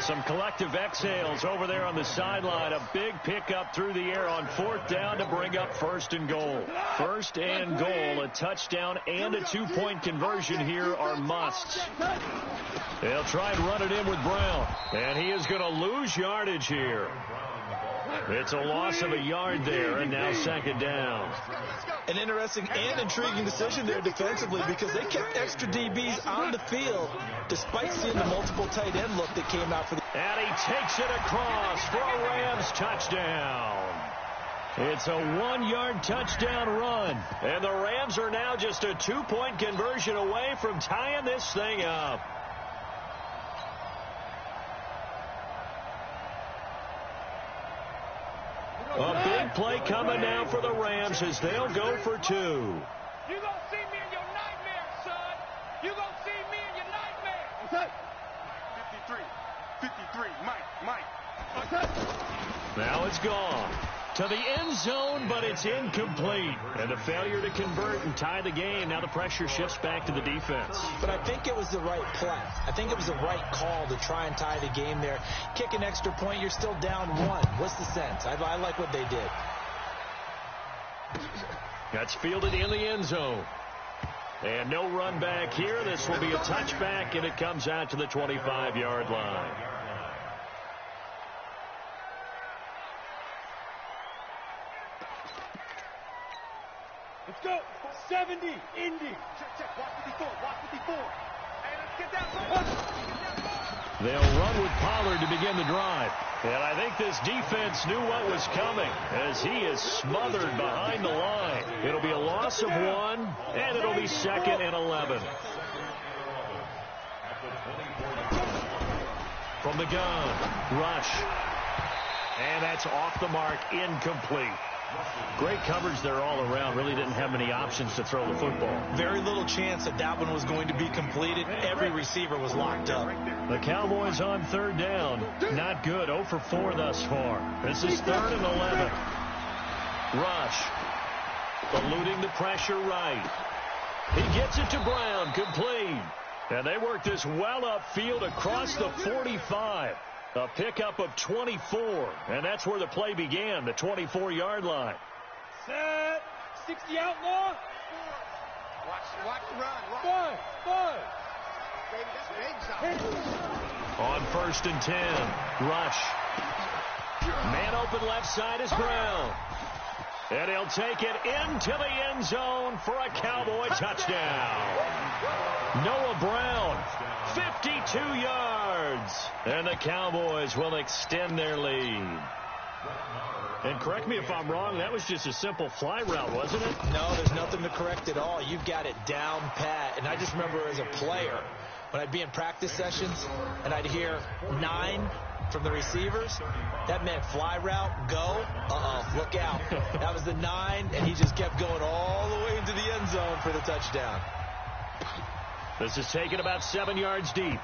Some collective exhales over there on the sideline. A big pickup through the air on 4th down to bring up 1st and goal. 1st and goal, a touchdown and a 2-point conversion here are musts. They'll try and run it in with Brown. And he is going to lose yardage here. It's a loss of a yard there, and now 2nd down. An interesting and intriguing decision there defensively because they kept extra DBs on the field despite seeing the multiple tight end look that came out for the... And he takes it across for a Rams touchdown. It's a 1-yard touchdown run, and the Rams are now just a 2-point conversion away from tying this thing up. A big play coming now for the Rams as they'll go for 2. You gonna see me in your nightmare, son. You gonna see me in your nightmare. Okay. 53. Mike. Okay. Now it's gone to the end zone, but it's incomplete. And a failure to convert and tie the game. Now the pressure shifts back to the defense. But I think it was the right play. I think it was the right call to try and tie the game there. Kick an extra point, you're still down 1. What's the sense? I like what they did. That's fielded in the end zone. And no run back here. This will be a touchback, and it comes out to the 25-yard line. Let's go. 70, Indy. Check. Watch 54. Hey, let's get that. They'll run with Pollard to begin the drive. And I think this defense knew what was coming as he is smothered behind the line. It'll be a loss of 1, and it'll be 2nd and 11. From the gun, rush. And that's off the mark, incomplete. Great coverage there all around. Really didn't have many options to throw the football. Very little chance that one was going to be completed. Every receiver was locked up. The Cowboys on 3rd down. Not good. 0 for 4 thus far. This is 3rd and 11. Rush. Eluding the pressure right. He gets it to Brown. Complete. And they work this well upfield across the 45. A pickup of 24, and that's where the play began, the 24-yard line. Set. 60 outlaw. Watch the run. Five. On 1st and 10, rush. Man open left side is Brown. And he'll take it into the end zone for a Cowboy touchdown. Noah Brown, 52 yards. And the Cowboys will extend their lead. And correct me if I'm wrong, that was just a simple fly route, wasn't it? No, there's nothing to correct at all. You've got it down pat. And I just remember as a player, when I'd be in practice sessions and I'd hear 9 from the receivers, that meant fly route, go, look out. That was the 9, and he just kept going all the way into the end zone for the touchdown. This is taken about 7 yards deep.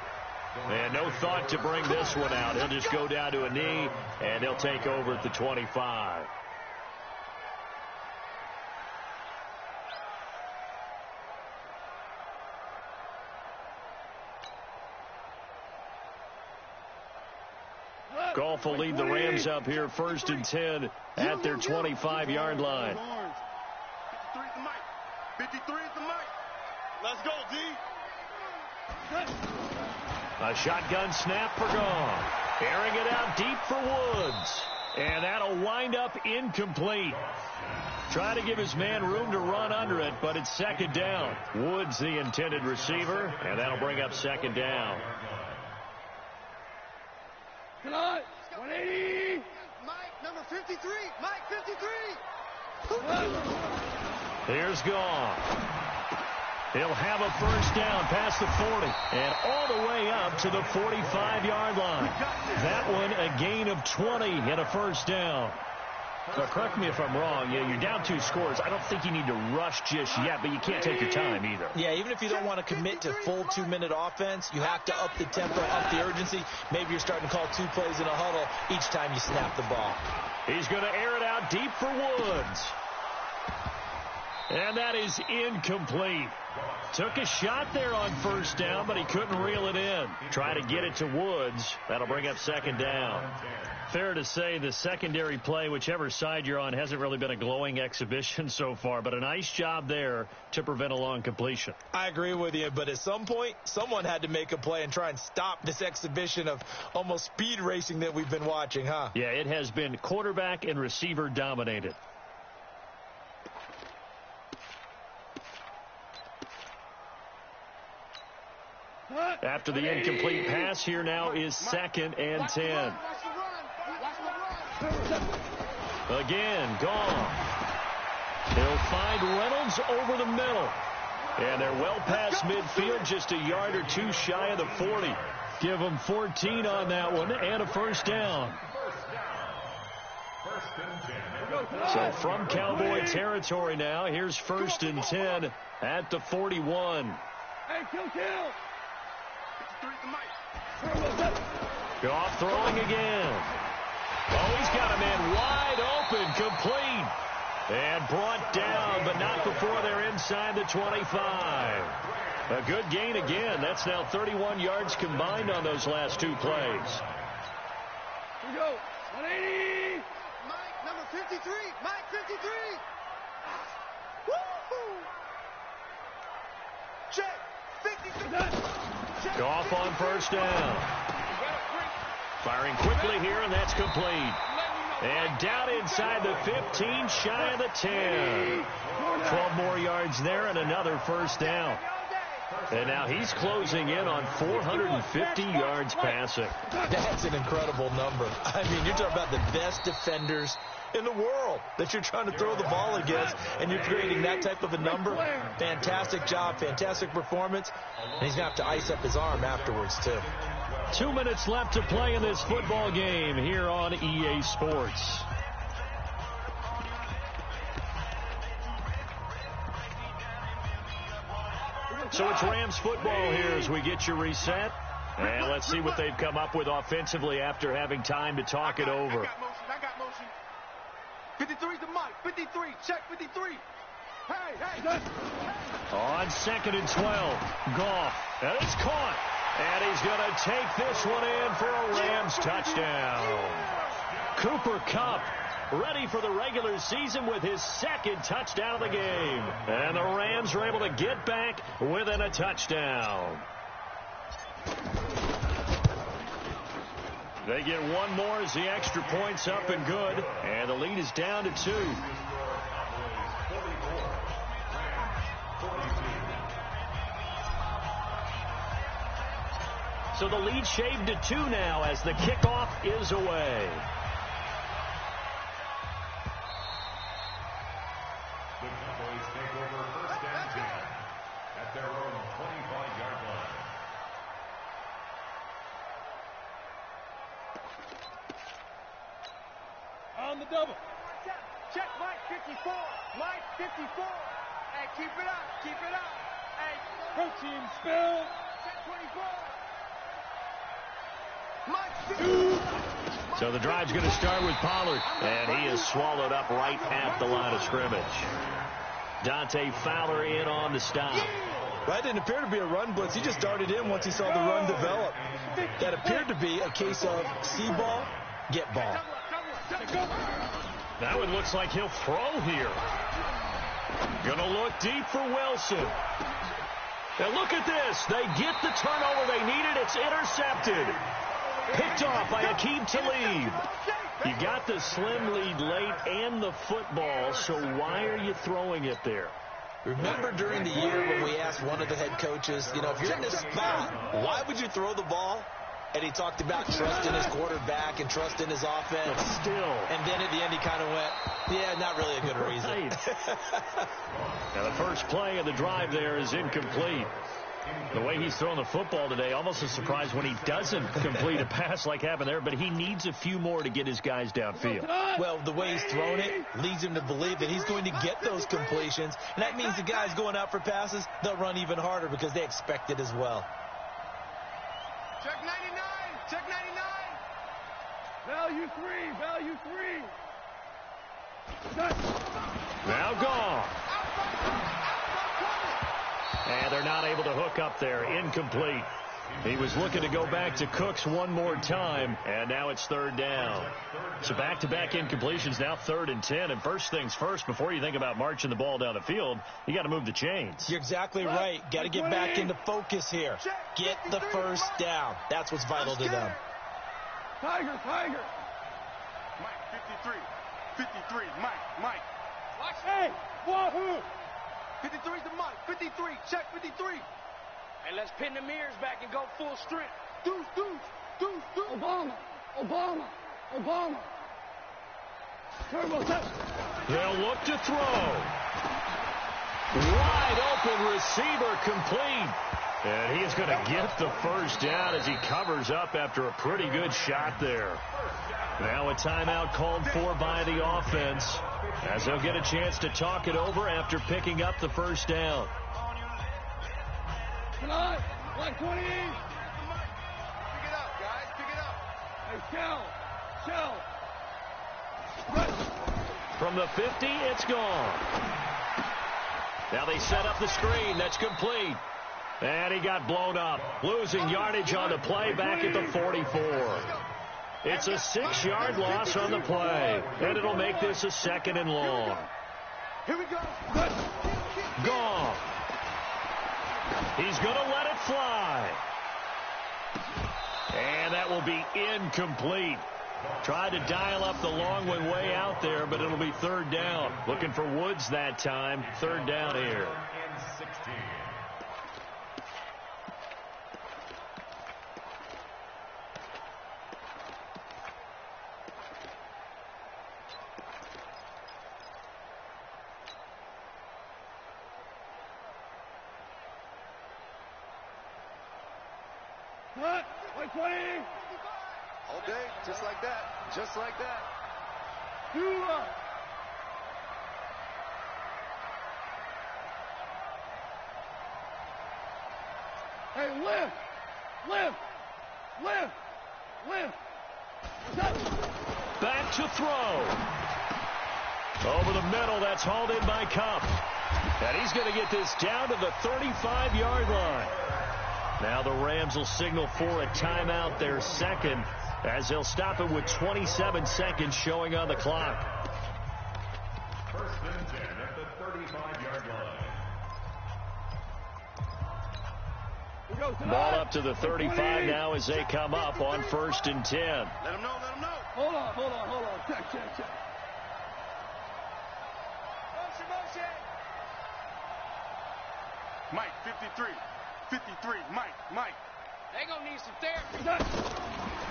And no thought to bring this one out. He'll just go down to a knee, and he'll take over at the 25. Goff will lead the Rams up here 1st and 10 at their 25-yard line. 53 is the mic. Let's go, D. A shotgun snap for Goff. Airing it out deep for Woods. And that'll wind up incomplete. Try to give his man room to run under it, but it's 2nd down. Woods the intended receiver, and that'll bring up 2nd down. Come on. 180. Mike, number 53. Mike, 53. Here's Goff. He'll have a first down past the 40 and all the way up to the 45-yard line. That one a gain of 20 and a first down. Correct me if I'm wrong. Yeah, you're down 2 scores. I don't think you need to rush just yet, but you can't take your time either. Yeah, even if you don't want to commit to full 2-minute offense, you have to up the tempo, up the urgency. Maybe you're starting to call 2 plays in a huddle each time you snap the ball. He's going to air it out deep for Woods. And that is incomplete. Took a shot there on first down, but he couldn't reel it in. Try to get it to Woods. That'll bring up second down. Fair to say the secondary play, whichever side you're on, hasn't really been a glowing exhibition so far, but a nice job there to prevent a long completion. I agree with you, but at some point, someone had to make a play and try and stop this exhibition of almost speed racing that we've been watching, huh? Yeah, it has been quarterback and receiver dominated. After the incomplete pass, here now is 2nd and 10. Again, gone. He'll find Reynolds over the middle. And they're well past midfield, just a yard or 2 shy of the 40. Give them 14 on that one and a first down. So from Cowboy territory now, here's 1st and 10 at the 41. Hey, kill. Goff throwing again. Oh, he's got a man wide open, complete. And brought down, but not before they're inside the 25. A good gain again. That's now 31 yards combined on those last 2 plays. Here we go. 180. Mike, number 53. Mike, 53. Woo-hoo. Check. 53. Goff on first down. Firing quickly here, and that's complete. And down inside the 15, shy of the 10. 12 more yards there and another first down. And now he's closing in on 450 yards passing. That's an incredible number. I mean, you're talking about the best defenders in the world that you're trying to throw the ball against, and you're creating that type of a number. Fantastic job, fantastic performance. And he's going to have to ice up his arm afterwards, too. 2 minutes left to play in this football game here on EA Sports. So it's Rams football here as we get you reset. And let's see what they've come up with offensively after having time to talk it over. I got motion. 53's the Mike. 53. Check 53. Hey. On 2nd and 12. Goff. And it's caught. And he's going to take this one in for a Rams touchdown. Cooper Kupp ready for the regular season with his 2nd touchdown of the game. And the Rams are able to get back within a touchdown. They get one more as the extra point's up and good. And the lead is down to 2. So the lead shaved to 2 now as the kickoff is away. The Cowboys take over 1st and 10 at their own 25-yard line. On the double. Check Mike 54. Mike 54. Hey, keep it up. Hey, Protein spill. check 24. Mike 50. So the drive's going to start with Pollard, and he is swallowed up right at the line of scrimmage. Dante Fowler in on the stop. That didn't appear to be a run blitz. He just darted in once he saw the run develop. That appeared to be a case of see ball, get ball. That one looks like he'll throw here. Going to look deep for Wilson. And look at this. They get the turnover they needed. It's intercepted. Picked off by Aqib Talib. You got the slim lead late and the football, so why are you throwing it there? Remember during the year when we asked one of the head coaches, you know, if you're in this spot, why would you throw the ball? And he talked about trust in his quarterback and trust in his offense. But still. And then at the end he kind of went, yeah, not really a good reason. Right. Now the first play of the drive there is incomplete. The way he's throwing the football today, almost a surprise when he doesn't complete a pass like happened there, but he needs a few more to get his guys downfield. Well, the way he's thrown it leads him to believe that he's going to get those completions, and that means the guys going out for passes, they'll run even harder because they expect it as well. Check 99. Check 99. Value 3. Value 3. Now gone. And they're not able to hook up there. Incomplete. He was looking to go back to Cooks one more time, and now it's third down. So back-to-back incompletions, now 3rd and 10. And first things first, before you think about marching the ball down the field, you got to move the chains. You're exactly right. Got to get back into focus here. Get the first down. That's what's vital to them. Tiger. Mike, 53. 53. Mike. Watch. Hey, wahoo. 53 is the Mike. 53. Check 53. Hey, let's pin the mirrors back and go full strength. Deuce. Obama. Turbo touch. They'll look to throw. Wide open receiver complete. And he is going to get the first down as he covers up after a pretty good shot there. Now a timeout called for by the offense as they'll get a chance to talk it over after picking up the first down. Tonight, 120. Pick it up, guys. Pick it up. Hey, shell. From the 50, it's gone. Now they set up the screen. That's complete. And he got blown up, losing yardage on the play back at the 44. It's a 6-yard loss on the play, and it'll make this a 2nd and long. Here we go. Gone. He's going to let it fly. And that will be incomplete. Tried to dial up the long one way out there, but it'll be 3rd down. Looking for Woods that time. 3rd down here. What? 120. All day, just like that. Just like that. Hey, lift. Back to throw. Over the middle, that's hauled in by Cup. And he's going to get this down to the 35-yard line. Now the Rams will signal for a timeout, their 2nd, as they'll stop it with 27 seconds showing on the clock. 1st and 10 at the 35-yard line. Ball up to the 35 now as they come up on 1st and 10. Let him know. Hold on. Check. Motion. Mike, 53. 53. Mike. They gonna need some therapy.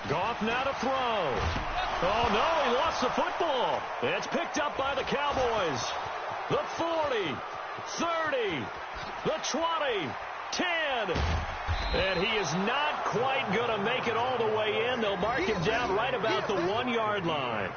Goff now to throw. Oh, no, he lost the football. It's picked up by the Cowboys. The 40, 30, the 20, 10. And he is not quite going to make it all the way in. They'll mark him down right about the 1-yard line.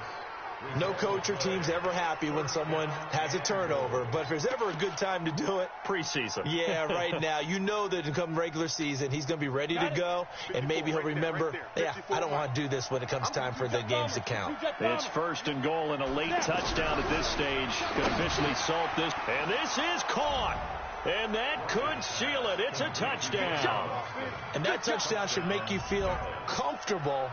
No coach or team's ever happy when someone has a turnover, but if there's ever a good time to do it, preseason. Yeah, right now. You know that come regular season, he's going to be ready to go, and maybe he'll remember, I don't want to do this when it comes time for the games to count. It's 1st and goal and a late touchdown at this stage. Could officially salt this. And this is caught. And that could seal it. It's a touchdown. And that touchdown should make you feel comfortable.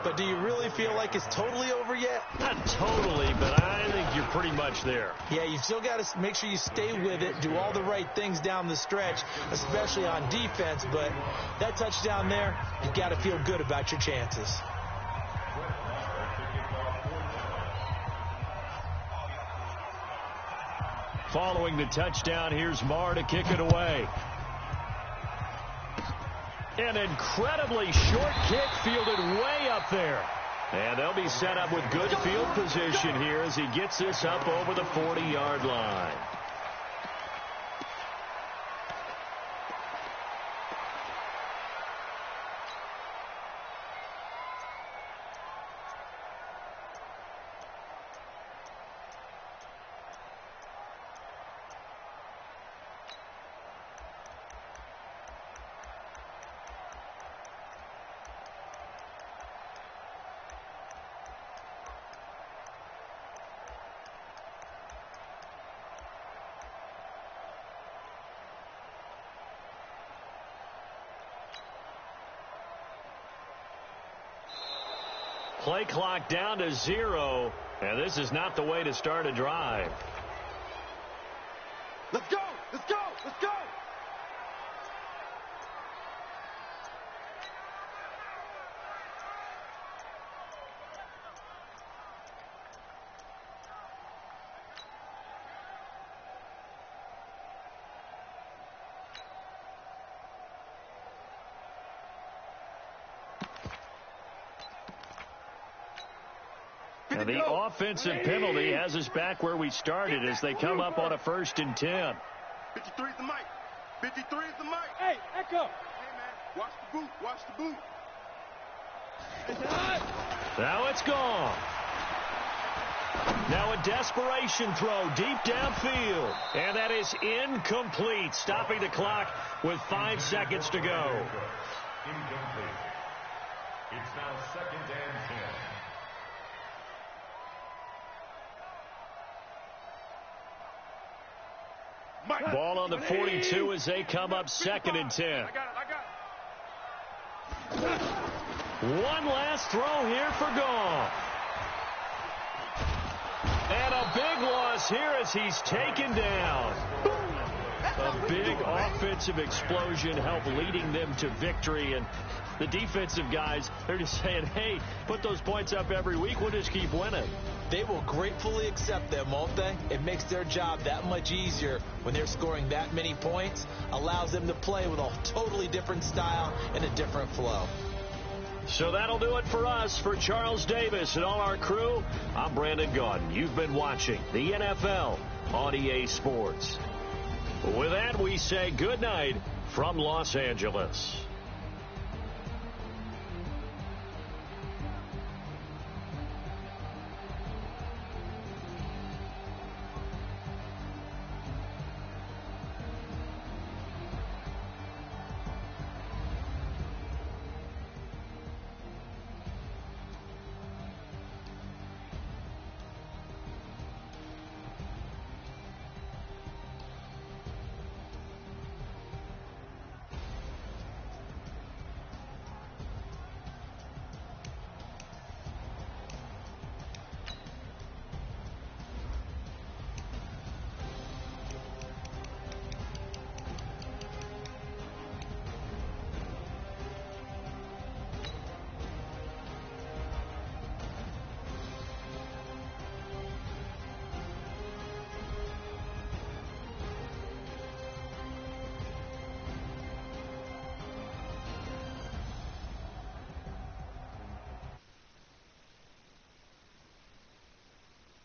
But do you really feel like it's totally over yet? Not totally, but I think you're pretty much there. Yeah, you've still got to make sure you stay with it, do all the right things down the stretch, especially on defense. But that touchdown there, you've got to feel good about your chances. Following the touchdown, here's Marr to kick it away. An incredibly short kick fielded way up there. And they'll be set up with good field position here as he gets this up over the 40 40-yard line. Play clock down to 0, and this is not the way to start a drive. Let's go! Let's go! Let's go! And the offensive penalty has us back where we started as they come up on a 1st and 10. 53 is the mic. 53 is the mic. Hey, Echo. Hey, man. Watch the boot. Watch the boot. Now it's gone. Now a desperation throw deep downfield. And that is incomplete, stopping the clock with 5 seconds to go. Incomplete. It's now 2nd and 10. Ball on the 42 as they come up 2nd and 10. I got it. One last throw here for Gall. And a big loss here as he's taken down. A big offensive explosion helped leading them to victory. And the defensive guys, they're just saying, hey, put those points up every week. We'll just keep winning. They will gratefully accept them, won't they? It makes their job that much easier when they're scoring that many points. Allows them to play with a totally different style and a different flow. So that'll do it for us. For Charles Davis and all our crew, I'm Brandon Gaudin. You've been watching the NFL on EA Sports. With that, we say good night from Los Angeles.